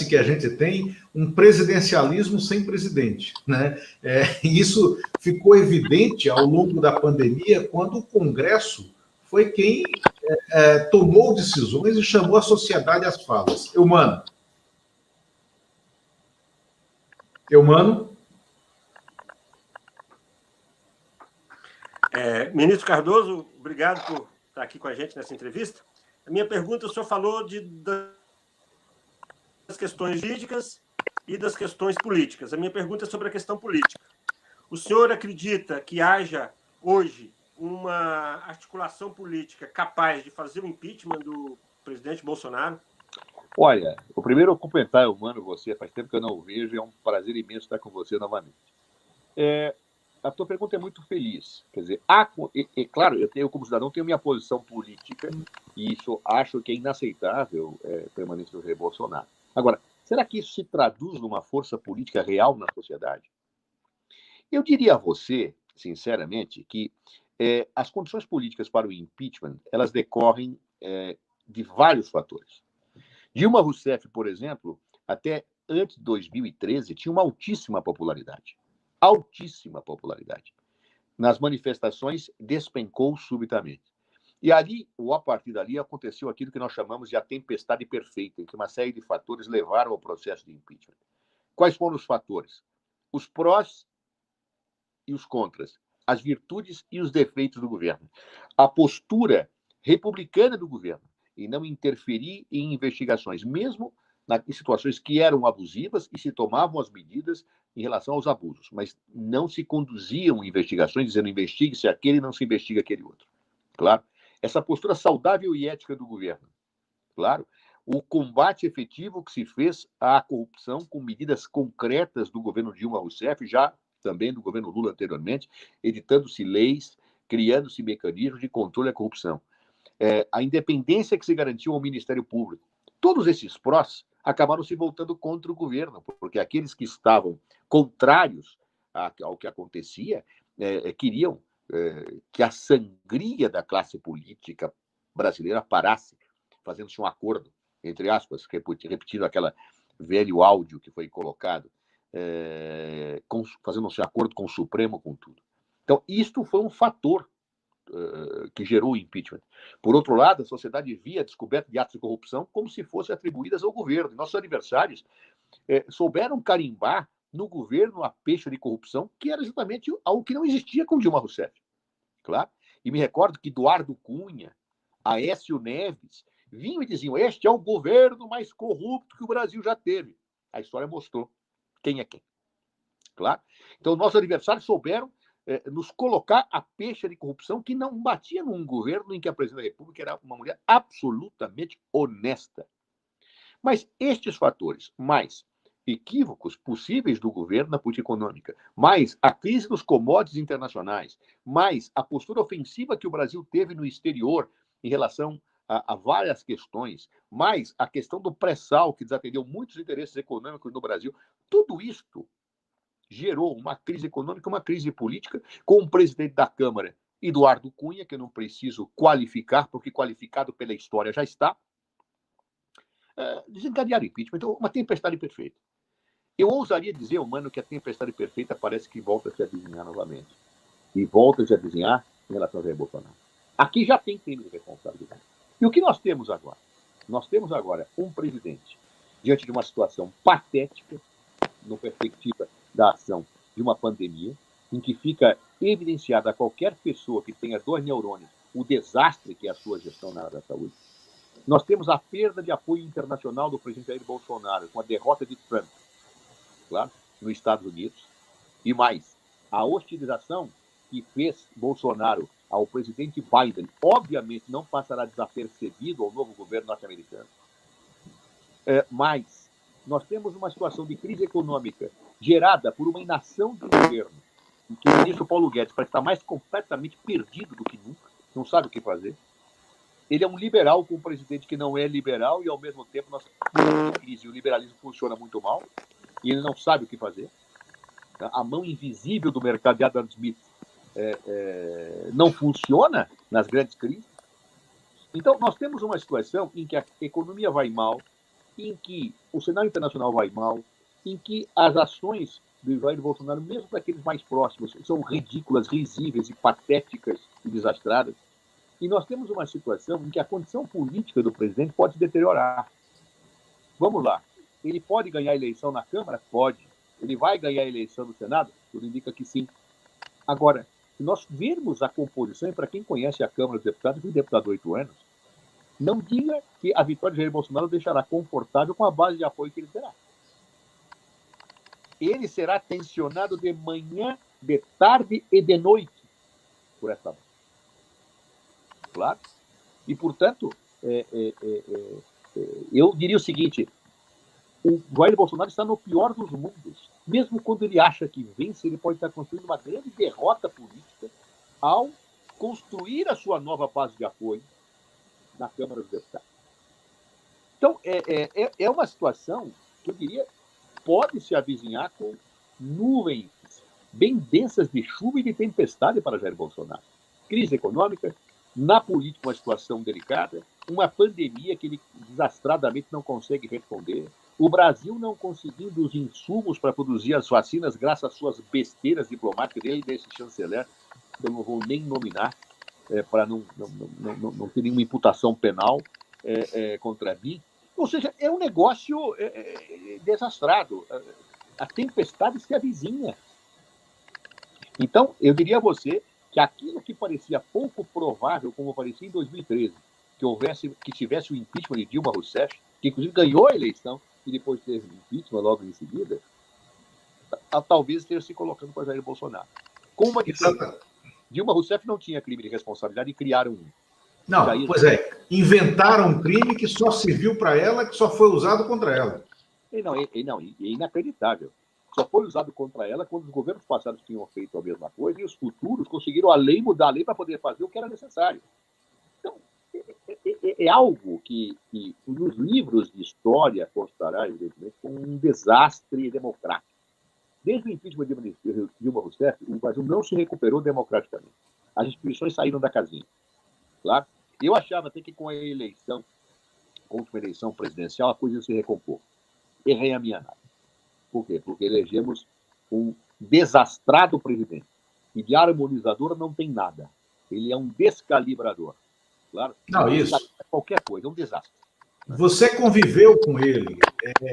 que a gente tem um presidencialismo sem presidente, né? E isso ficou evidente ao longo da pandemia, quando o Congresso foi quem tomou decisões e chamou a sociedade às falas. Eumano? Ministro Cardoso, obrigado por estar aqui com a gente nessa entrevista. A minha pergunta, o senhor falou das questões jurídicas e das questões políticas. A minha pergunta é sobre a questão política. O senhor acredita que haja hoje uma articulação política capaz de fazer o impeachment do presidente Bolsonaro? Olha, o primeiro eu cumprimentar, Eumano, você, faz tempo que eu não o vejo, é um prazer imenso estar com você novamente. A tua pergunta é muito feliz. Quer dizer, claro, eu como cidadão tenho minha posição política e isso acho que é inaceitável permanecer do Jair Bolsonaro. Agora, será que isso se traduz numa força política real na sociedade? Eu diria a você, sinceramente, que as condições políticas para o impeachment, elas decorrem de vários fatores. Dilma Rousseff, por exemplo, até antes de 2013, tinha uma altíssima popularidade. Altíssima popularidade. Nas manifestações, despencou subitamente. E ali, ou a partir dali, aconteceu aquilo que nós chamamos de a tempestade perfeita, em que uma série de fatores levaram ao processo de impeachment. Quais foram os fatores? Os prós e os contras, as virtudes e os defeitos do governo. A postura republicana do governo em não interferir em investigações, mesmo em situações que eram abusivas e se tomavam as medidas em relação aos abusos, mas não se conduziam investigações dizendo investigue-se aquele e não se investiga aquele outro. Claro. Essa postura saudável e ética do governo. Claro. O combate efetivo que se fez à corrupção com medidas concretas do governo Dilma Rousseff, já também do governo Lula anteriormente, editando-se leis, criando-se mecanismos de controle à corrupção. A independência que se garantiu ao Ministério Público. Todos esses prós acabaram se voltando contra o governo, porque aqueles que estavam contrários ao que acontecia queriam que a sangria da classe política brasileira parasse, fazendo-se um acordo, entre aspas, repetindo aquele velho áudio que foi colocado, fazendo-se um acordo com o Supremo, com tudo. Então, isto foi um fator que gerou o impeachment. Por outro lado, a sociedade via a descoberta de atos de corrupção como se fossem atribuídas ao governo. Nossos adversários souberam carimbar no governo a pecha de corrupção, que era exatamente algo que não existia com Dilma Rousseff. Claro? E me recordo que Eduardo Cunha, Aécio Neves, vinham e diziam: este é o governo mais corrupto que o Brasil já teve. A história mostrou quem é quem. Claro? Então, nossos adversários souberam nos colocar a pecha de corrupção que não batia num governo em que a presidente da República era uma mulher absolutamente honesta. Mas estes fatores, mais equívocos possíveis do governo na política econômica, mais a crise dos commodities internacionais, mais a postura ofensiva que o Brasil teve no exterior em relação a várias questões, mais a questão do pré-sal, que desatendeu muitos interesses econômicos no Brasil, tudo isto gerou uma crise econômica, uma crise política, com o presidente da Câmara, Eduardo Cunha, que eu não preciso qualificar, porque qualificado pela história já está, desencadearam o impeachment. Então, uma tempestade perfeita. Eu ousaria dizer, mano, que a tempestade perfeita parece que volta a se adivinhar novamente. E volta a se adivinhar em relação a Jair Bolsonaro. Aqui já tem crime de responsabilidade. E o que nós temos agora? Nós temos agora um presidente diante de uma situação patética, na perspectiva da ação de uma pandemia, em que fica evidenciada a qualquer pessoa que tenha 2 neurônios o desastre que é a sua gestão na área da saúde. Nós temos a perda de apoio internacional do presidente Jair Bolsonaro com a derrota de Trump, claro, nos Estados Unidos, e mais, a hostilização que fez Bolsonaro ao presidente Biden, obviamente não passará desapercebido ao novo governo norte-americano. Mas nós temos uma situação de crise econômica gerada por uma inação do governo, em que o ministro Paulo Guedes parece estar mais completamente perdido do que nunca, não sabe o que fazer. Ele é um liberal com um presidente que não é liberal e, ao mesmo tempo, nós temos crise. O liberalismo funciona muito mal e ele não sabe o que fazer. A mão invisível do mercado de Adam Smith não funciona nas grandes crises. Então, nós temos uma situação em que a economia vai mal, em que o cenário internacional vai mal, em que as ações do Jair Bolsonaro, mesmo daqueles mais próximos, são ridículas, risíveis e patéticas e desastradas. E nós temos uma situação em que a condição política do presidente pode se deteriorar. Vamos lá. Ele pode ganhar a eleição na Câmara? Pode. Ele vai ganhar a eleição no Senado? Tudo indica que sim. Agora, se nós vermos a composição, e para quem conhece a Câmara dos Deputados, fui deputado há 8 anos, não diga que a vitória de Jair Bolsonaro deixará confortável com a base de apoio que ele terá. Ele será tensionado de manhã, de tarde e de noite por essa base. Claro. E, portanto, eu diria o seguinte: o Jair Bolsonaro está no pior dos mundos. Mesmo quando ele acha que vence, ele pode estar construindo uma grande derrota política ao construir a sua nova base de apoio na Câmara dos Deputados. Então, é uma situação que eu diria pode se avizinhar com nuvens bem densas de chuva e de tempestade para Jair Bolsonaro. Crise econômica, na política uma situação delicada, uma pandemia que ele desastradamente não consegue responder, o Brasil não conseguindo os insumos para produzir as vacinas graças às suas besteiras diplomáticas dele, desse chanceler, que eu não vou nem nominar, para não ter nenhuma imputação penal contra mim. Ou seja, é um negócio desastrado. A tempestade se avizinha. Então, eu diria a você que aquilo que parecia pouco provável, como parecia em 2013, que tivesse o impeachment de Dilma Rousseff, que inclusive ganhou a eleição e depois teve o impeachment logo em seguida, talvez esteja se colocando para Jair Bolsonaro. Com uma diferença. Dilma Rousseff não tinha crime de responsabilidade e criaram um. Não, Jair... pois é. Inventaram um crime que só serviu para ela, que só foi usado contra ela. É inacreditável. Só foi usado contra ela quando os governos passados tinham feito a mesma coisa e os futuros conseguiram mudar a lei para poder fazer o que era necessário. Então, é algo que nos livros de história constará, evidentemente, como um desastre democrático. Desde o impeachment de Dilma Rousseff, o Brasil não se recuperou democraticamente. As instituições saíram da casinha. Claro? Eu achava até que com a eleição, contra uma eleição presidencial, a coisa se recompor. Errei a minha análise. Por quê? Porque elegemos um desastrado presidente. E de harmonizador não tem nada. Ele é um descalibrador. Claro? Não, isso. Qualquer coisa, é um desastre. Você conviveu com ele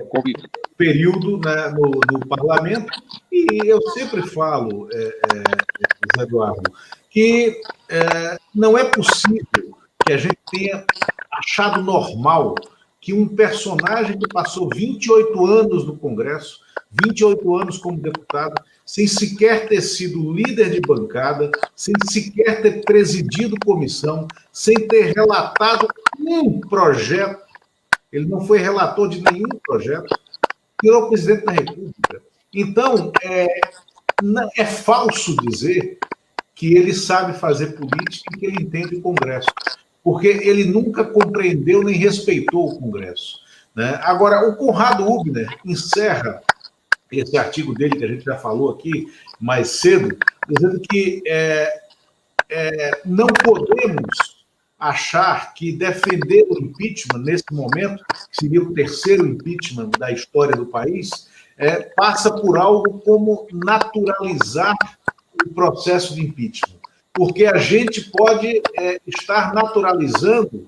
Convive. período, né, no parlamento, e eu sempre falo, Zé Eduardo, que não é possível que a gente tenha achado normal que um personagem que passou 28 anos no Congresso, 28 anos como deputado, sem sequer ter sido líder de bancada, sem sequer ter presidido comissão, sem ter relatado um projeto, ele não foi relator de nenhum projeto, virou presidente da República. Então, é falso dizer que ele sabe fazer política e que ele entende o Congresso, porque ele nunca compreendeu nem respeitou o Congresso, né? Agora, o Conrado Hübner encerra esse artigo dele, que a gente já falou aqui mais cedo, dizendo que não podemos achar que defender o impeachment nesse momento, que seria o terceiro impeachment da história do país, passa por algo como naturalizar o processo de impeachment. Porque a gente pode estar naturalizando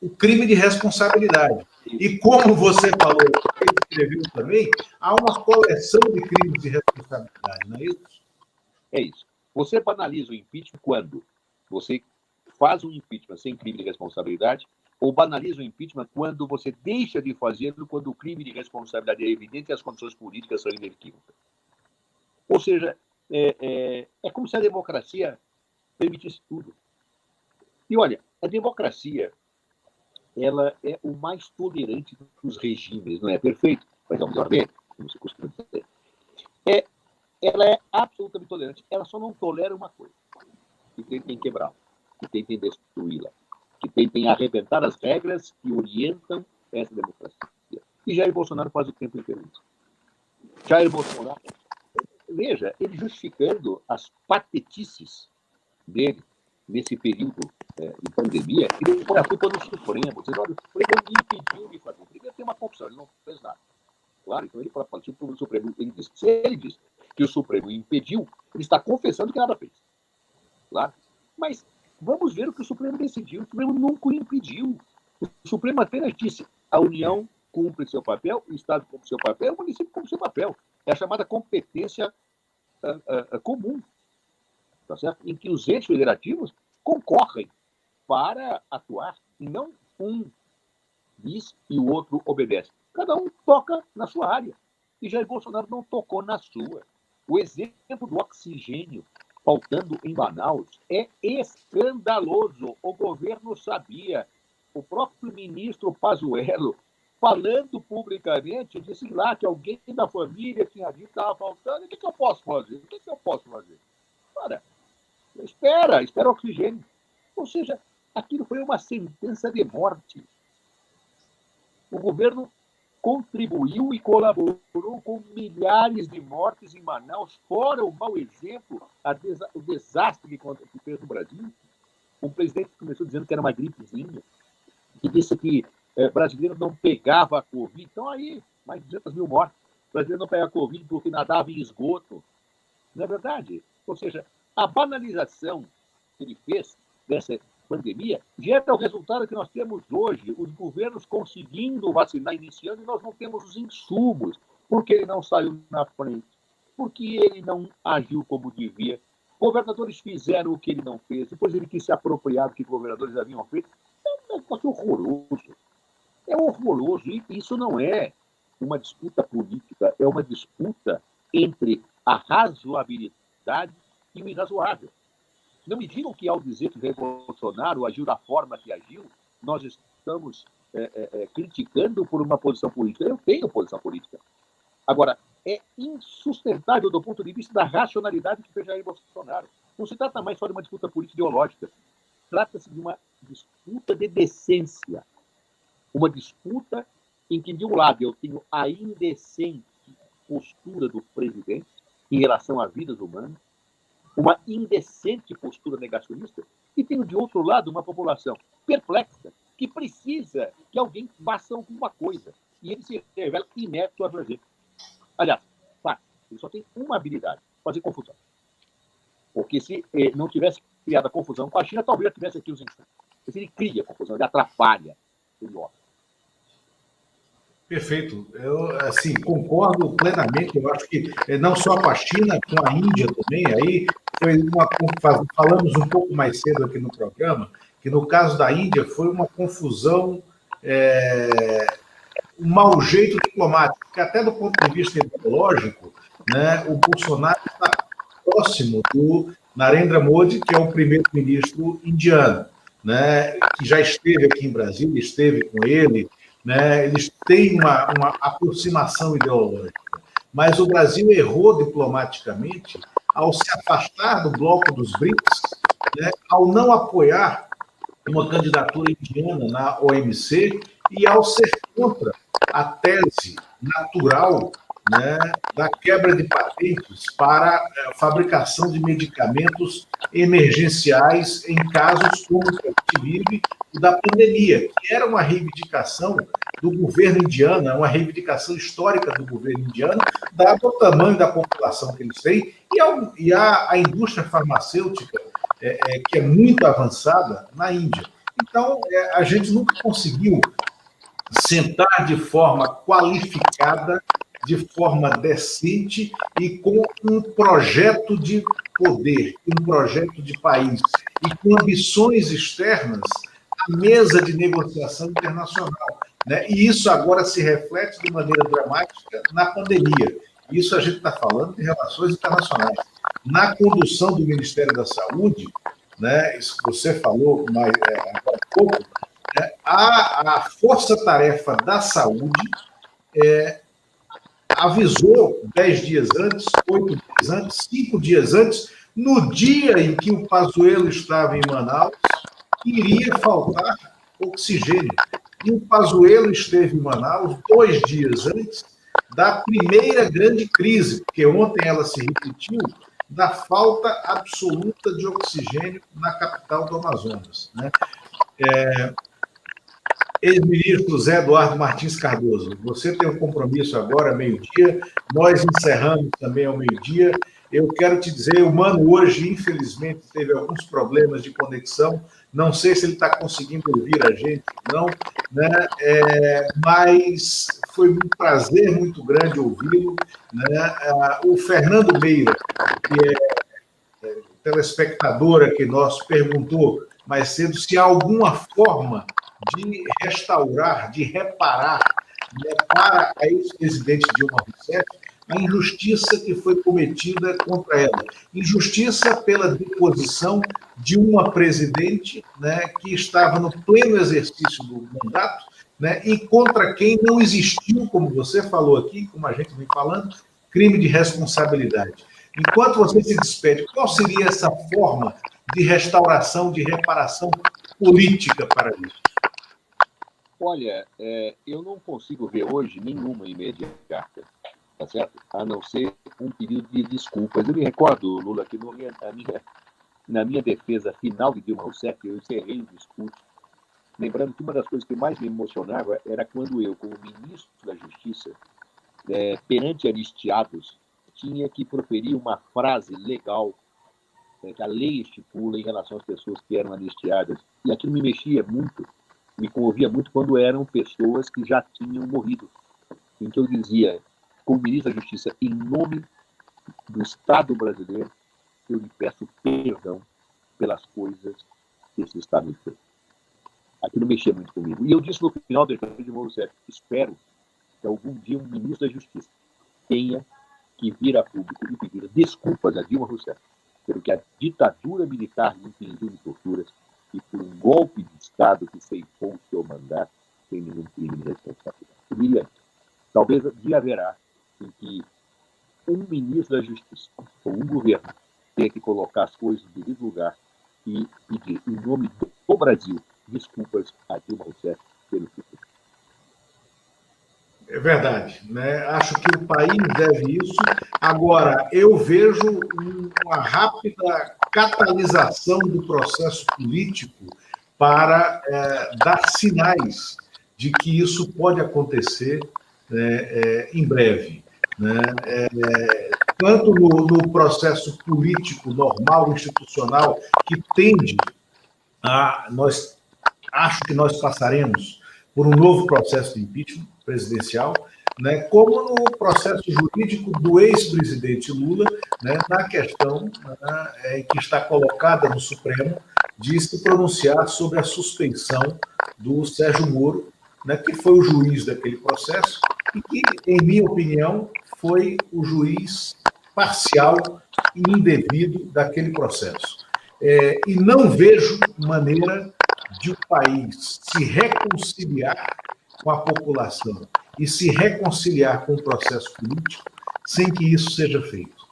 o crime de responsabilidade. E como você falou, ele escreveu também, há uma coleção de crimes de responsabilidade, não é isso? É isso. Você banaliza o impeachment quando você faz um impeachment sem crime de responsabilidade, ou banaliza o impeachment quando você deixa de fazê-lo quando o crime de responsabilidade é evidente e as condições políticas são inequívocas. Ou seja, é como se a democracia permitisse tudo. E olha, a democracia ela é o mais tolerante dos regimes, não é perfeito, mas é o melhor dele, como se costuma dizer. Ela é absolutamente tolerante, ela só não tolera uma coisa, que tentem quebrá-la, que tentem destruí-la, que tentem arrebentar as regras que orientam essa democracia. E Jair Bolsonaro faz o tempo inteiro isso. Jair Bolsonaro, veja, ele justificando as patetices dele nesse período de pandemia, ele põe a culpa no Supremo. Dizendo, olha, o Supremo me impediu de fazer. Primeiro tem uma confusão, ele não fez nada. Claro, então ele fala, o Supremo, ele diz, se ele diz que o Supremo impediu, ele está confessando que nada fez. Claro. Mas vamos ver o que o Supremo decidiu. O Supremo nunca o impediu. O Supremo apenas disse, a União cumpre seu papel, o Estado cumpre seu papel, o município cumpre seu papel. É a chamada competência comum, tá certo? Em que os entes federativos concorrem para atuar, e não um diz e o outro obedece. Cada um toca na sua área. E Jair Bolsonaro não tocou na sua. O exemplo do oxigênio faltando em Manaus é escandaloso. O governo sabia. O próprio ministro Pazuello, falando publicamente, disse lá que alguém da família tinha dito que estava faltando. O que eu posso fazer? O que eu posso fazer? Ora, espera o oxigênio. Ou seja, aquilo foi uma sentença de morte. O governo contribuiu e colaborou com milhares de mortes em Manaus, fora o mau exemplo, o desastre que fez no Brasil. Um presidente começou dizendo que era uma gripezinha, que disse que brasileiro não pegava a Covid. Então, aí, mais de 200 mil mortes. O brasileiro não pegava a Covid porque nadava em esgoto. Não é verdade? Ou seja, a banalização que ele fez dessa pandemia gera o resultado que nós temos hoje, os governos conseguindo vacinar, iniciando, e nós não temos os insumos, porque ele não saiu na frente, porque ele não agiu como devia. Governadores fizeram o que ele não fez, depois ele quis se apropriar do que governadores haviam feito. É um negócio horroroso. É horroroso, e isso não é uma disputa política, é uma disputa entre a razoabilidade e o irrazoável. Não me digam que, ao dizer que Jair Bolsonaro agiu da forma que agiu, nós estamos criticando por uma posição política. Eu tenho posição política. Agora, é insustentável do ponto de vista da racionalidade que fez Jair Bolsonaro. Não se trata mais só de uma disputa política ideológica. Trata-se de uma disputa de decência. Uma disputa em que, de um lado, eu tenho a indecente postura do presidente em relação a vidas humanas, uma indecente postura negacionista, e tenho, de outro lado, uma população perplexa que precisa que alguém faça alguma coisa. E ele se revela inepto a fazer. Aliás, ele só tem uma habilidade: fazer confusão. Porque se não tivesse criado a confusão com a China, talvez eu tivesse aqui os instantes. Mas ele cria confusão, ele atrapalha. Ele Perfeito. Eu, assim, concordo plenamente. Eu acho que não só com a China, com a Índia também. Aí falamos um pouco mais cedo aqui no programa, que no caso da Índia foi uma confusão, um mau jeito diplomático, porque até do ponto de vista ideológico, né, o Bolsonaro está próximo do Narendra Modi, que é o primeiro-ministro indiano, né, que já esteve aqui em Brasília, esteve com ele, né, eles têm uma aproximação ideológica. Mas o Brasil errou diplomaticamente ao se afastar do bloco dos BRICS, né, ao não apoiar uma candidatura indiana na OMC e ao ser contra a tese natural, né, da quebra de patentes para a fabricação de medicamentos emergenciais em casos como o que a gente vive da pandemia, que era uma reivindicação do governo indiano, uma reivindicação histórica do governo indiano, dado o tamanho da população que eles têm, e a indústria farmacêutica, que é muito avançada na Índia. Então, a gente nunca conseguiu sentar de forma qualificada, de forma decente e com um projeto de poder, um projeto de país e com ambições externas à mesa de negociação internacional, né? E isso agora se reflete de maneira dramática na pandemia. Isso a gente está falando de relações internacionais. Na condução do Ministério da Saúde, né, isso que você falou agora há pouco, né, a Força-Tarefa da Saúde avisou 10 dias antes, 8 dias antes, 5 dias antes, no dia em que o Pazuello estava em Manaus, que iria faltar oxigênio. E o Pazuello esteve em Manaus 2 dias antes da primeira grande crise, porque ontem ela se repetiu, da falta absoluta de oxigênio na capital do Amazonas, né? Ex-ministro Zé Eduardo Martins Cardoso, você tem um compromisso agora, meio-dia, nós encerramos também ao meio-dia. Eu quero te dizer, o Mano hoje, infelizmente, teve alguns problemas de conexão, não sei se ele está conseguindo ouvir a gente ou não, né? Mas foi um prazer muito grande ouvi-lo, né? O Fernando Meira, que é telespectadora que nós perguntou mais cedo se há alguma forma de restaurar, de reparar, né, para a ex-presidente Dilma Rousseff a injustiça que foi cometida contra ela. Injustiça pela deposição de uma presidente, né, que estava no pleno exercício do mandato, né, e contra quem não existiu, como você falou aqui, como a gente vem falando, crime de responsabilidade. Enquanto você se despede, qual seria essa forma de restauração, de reparação política para isso? Olha, eu não consigo ver hoje nenhuma imediata, tá certo? A não ser um pedido de desculpas. Eu me recordo, Lula, que na minha defesa final de Dilma Rousseff, eu encerrei o discurso, lembrando que uma das coisas que mais me emocionava era quando eu, como ministro da Justiça, perante anistiados, tinha que proferir uma frase legal que a lei estipula em relação às pessoas que eram anistiadas. E aquilo me mexia muito, me comovia muito quando eram pessoas que já tinham morrido. Em que eu dizia, como ministro da Justiça, em nome do Estado brasileiro, eu lhe peço perdão pelas coisas que esse Estado me fez. Aquilo mexia muito comigo. E eu disse no final da entrevista de Rousseff, espero que algum dia um ministro da Justiça tenha que vir a público e pedir desculpas a Dilma Rousseff pelo que a ditadura militar lhe infligiu de torturas e por um golpe de Estado que ceifou o seu mandato sem nenhum crime de responsabilidade. Humilhante. Talvez um dia haverá em que um ministro da Justiça ou um governo tenha que colocar as coisas no devido lugar e pedir, em nome do Brasil, desculpas a Dilma Rousseff pelo que fez. É verdade, né? Acho que o país deve isso. Agora, eu vejo uma rápida catalisação do processo político para dar sinais de que isso pode acontecer em breve, né? tanto no processo político normal, institucional, que tende a... Acho que nós passaremos por um novo processo de impeachment presidencial, né, como no processo jurídico do ex-presidente Lula, né, na questão que está colocada no Supremo de se pronunciar sobre a suspeição do Sérgio Moro, né, que foi o juiz daquele processo e que, em minha opinião, foi o juiz parcial e indevido daquele processo. E não vejo maneira de o país se reconciliar com a população e se reconciliar com o processo político sem que isso seja feito.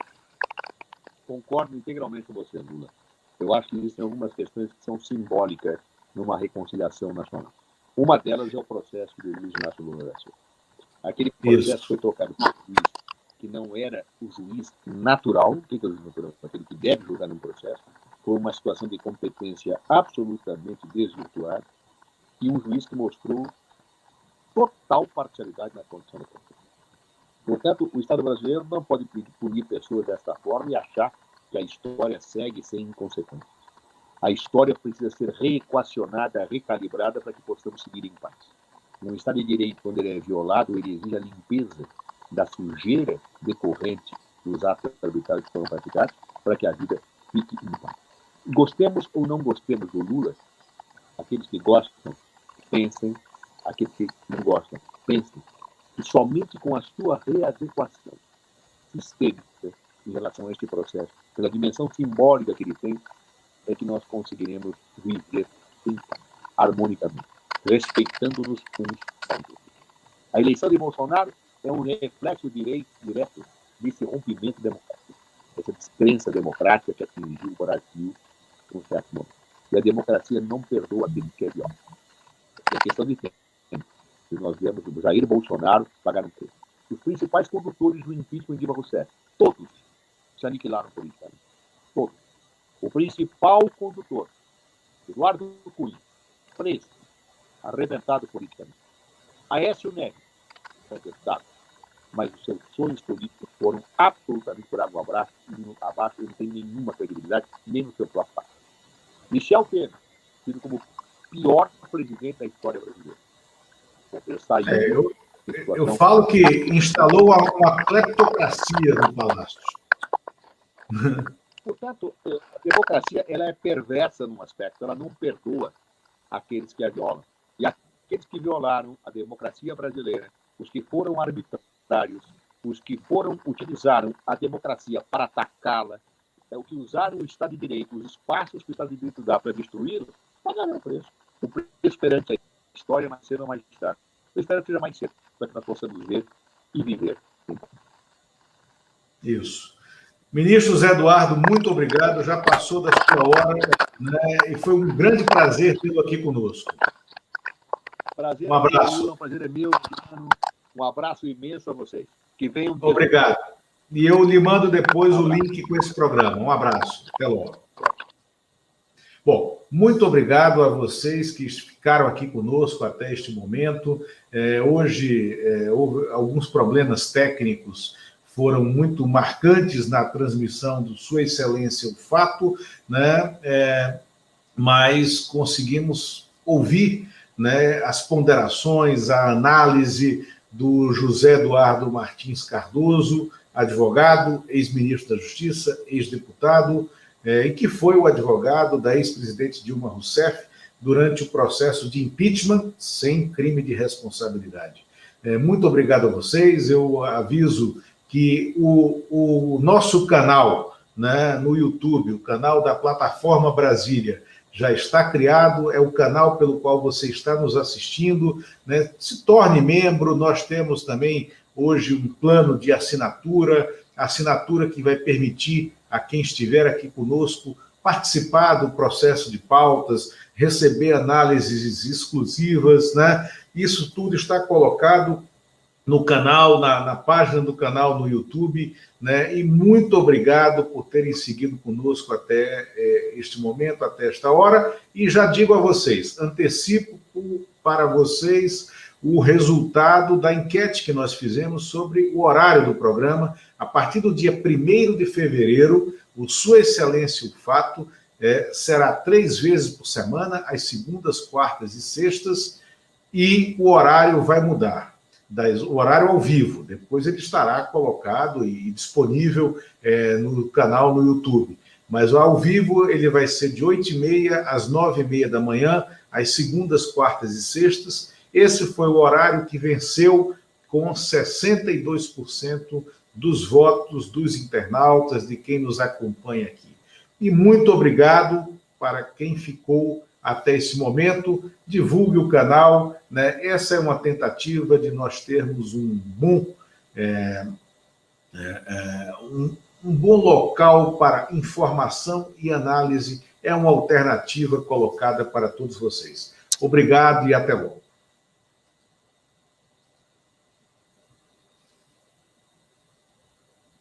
Concordo integralmente com você, Lula. Eu acho que existem algumas questões que são simbólicas numa reconciliação nacional. Uma delas é o processo do Luiz Inácio Lula da Silva. Aquele processo foi tocado por um juiz que não era o juiz natural, o que é o juiz natural? Aquele que deve julgar num processo, foi uma situação de competência absolutamente desvirtuada e um juiz que mostrou total parcialidade na condição da competência. Portanto, o Estado brasileiro não pode punir pessoas desta forma e achar que a história segue sem inconsequências. A história precisa ser reequacionada, recalibrada para que possamos seguir em paz. Um Estado de Direito, quando ele é violado, ele exige a limpeza da sujeira decorrente dos atos arbitrários que foram praticados para que a vida fique em paz. Gostemos ou não gostemos do Lula, aqueles que gostam, pensem, aqueles que não gostam, pensem, que somente com a sua readequação sistêmica em relação a este processo, pela dimensão simbólica que ele tem, é que nós conseguiremos viver harmonicamente, respeitando-nos uns aos outros. A eleição de Bolsonaro é um reflexo direto desse rompimento democrático, dessa descrença democrática que atingiu o Brasil em um certo momento. E a democracia não perdoa aquele que é violento. É questão de tempo. E nós vemos o Jair Bolsonaro pagar um preço. Os principais condutores do impeachment de Dilma Rousseff, todos se aniquilaram politicamente. Todos. O principal condutor, Eduardo Cunha, preso, arrebentado politicamente. Aécio Neves, deputado, mas os seus sonhos políticos foram absolutamente por água abaixo e não tem nenhuma credibilidade, nem no seu próprio país. Michel Temer, tido como o pior presidente da história brasileira. Eu falo que instalou uma cleptocracia no Palácio. Portanto, a democracia ela é perversa num aspecto, ela não perdoa aqueles que a violam. E aqueles que violaram a democracia brasileira, os que foram arbitrários, os que utilizaram a democracia para atacá-la, os que usaram o Estado de Direito, os espaços que o Estado de Direito dá para destruí-lo, pagaram o preço. O preço perante a história mais cedo ou mais tarde. Eu espero que seja mais cedo, para que nós possamos ver e viver. Isso. Ministro Zé Eduardo, muito obrigado. Já passou da sua hora, né? E foi um grande prazer tê-lo aqui conosco. Prazer um abraço. É meu, um prazer é meu. Um abraço imenso a vocês. Que venham. Obrigado. E eu lhe mando depois o link com esse programa. Um abraço. Até logo. Bom, muito obrigado a vocês que ficaram aqui conosco até este momento. Hoje houve alguns problemas técnicos, foram muito marcantes na transmissão do Sua Excelência o Fato, né? Mas conseguimos ouvir, né, as ponderações, a análise do José Eduardo Martins Cardoso, advogado, ex-ministro da Justiça, ex-deputado, e que foi o advogado da ex-presidente Dilma Rousseff durante o processo de impeachment sem crime de responsabilidade. Muito obrigado a vocês. Eu aviso que o nosso canal, né, no YouTube, o canal da Plataforma Brasília, já está criado, é o canal pelo qual você está nos assistindo, né? Se torne membro. Nós temos também hoje um plano de assinatura que vai permitir a quem estiver aqui conosco participar do processo de pautas, receber análises exclusivas, né? Isso tudo está colocado no canal, na página do canal no YouTube, né? E muito obrigado por terem seguido conosco até este momento, até esta hora. E já digo a vocês, antecipo para vocês o resultado da enquete que nós fizemos sobre o horário do programa. A partir do dia 1º de fevereiro, o Sua Excelência o Fato será 3 vezes por semana, às segundas, quartas e sextas, e o horário vai mudar. O horário ao vivo, depois ele estará colocado e disponível no canal no YouTube. Mas o ao vivo ele vai ser de 8h30 às 9h30 da manhã, às segundas, quartas e sextas. Esse foi o horário que venceu com 62% dos votos dos internautas, de quem nos acompanha aqui. E muito obrigado para quem ficou até esse momento. Divulgue o canal, né? Essa é uma tentativa de nós termos um bom local para informação e análise. É uma alternativa colocada para todos vocês. Obrigado e até logo.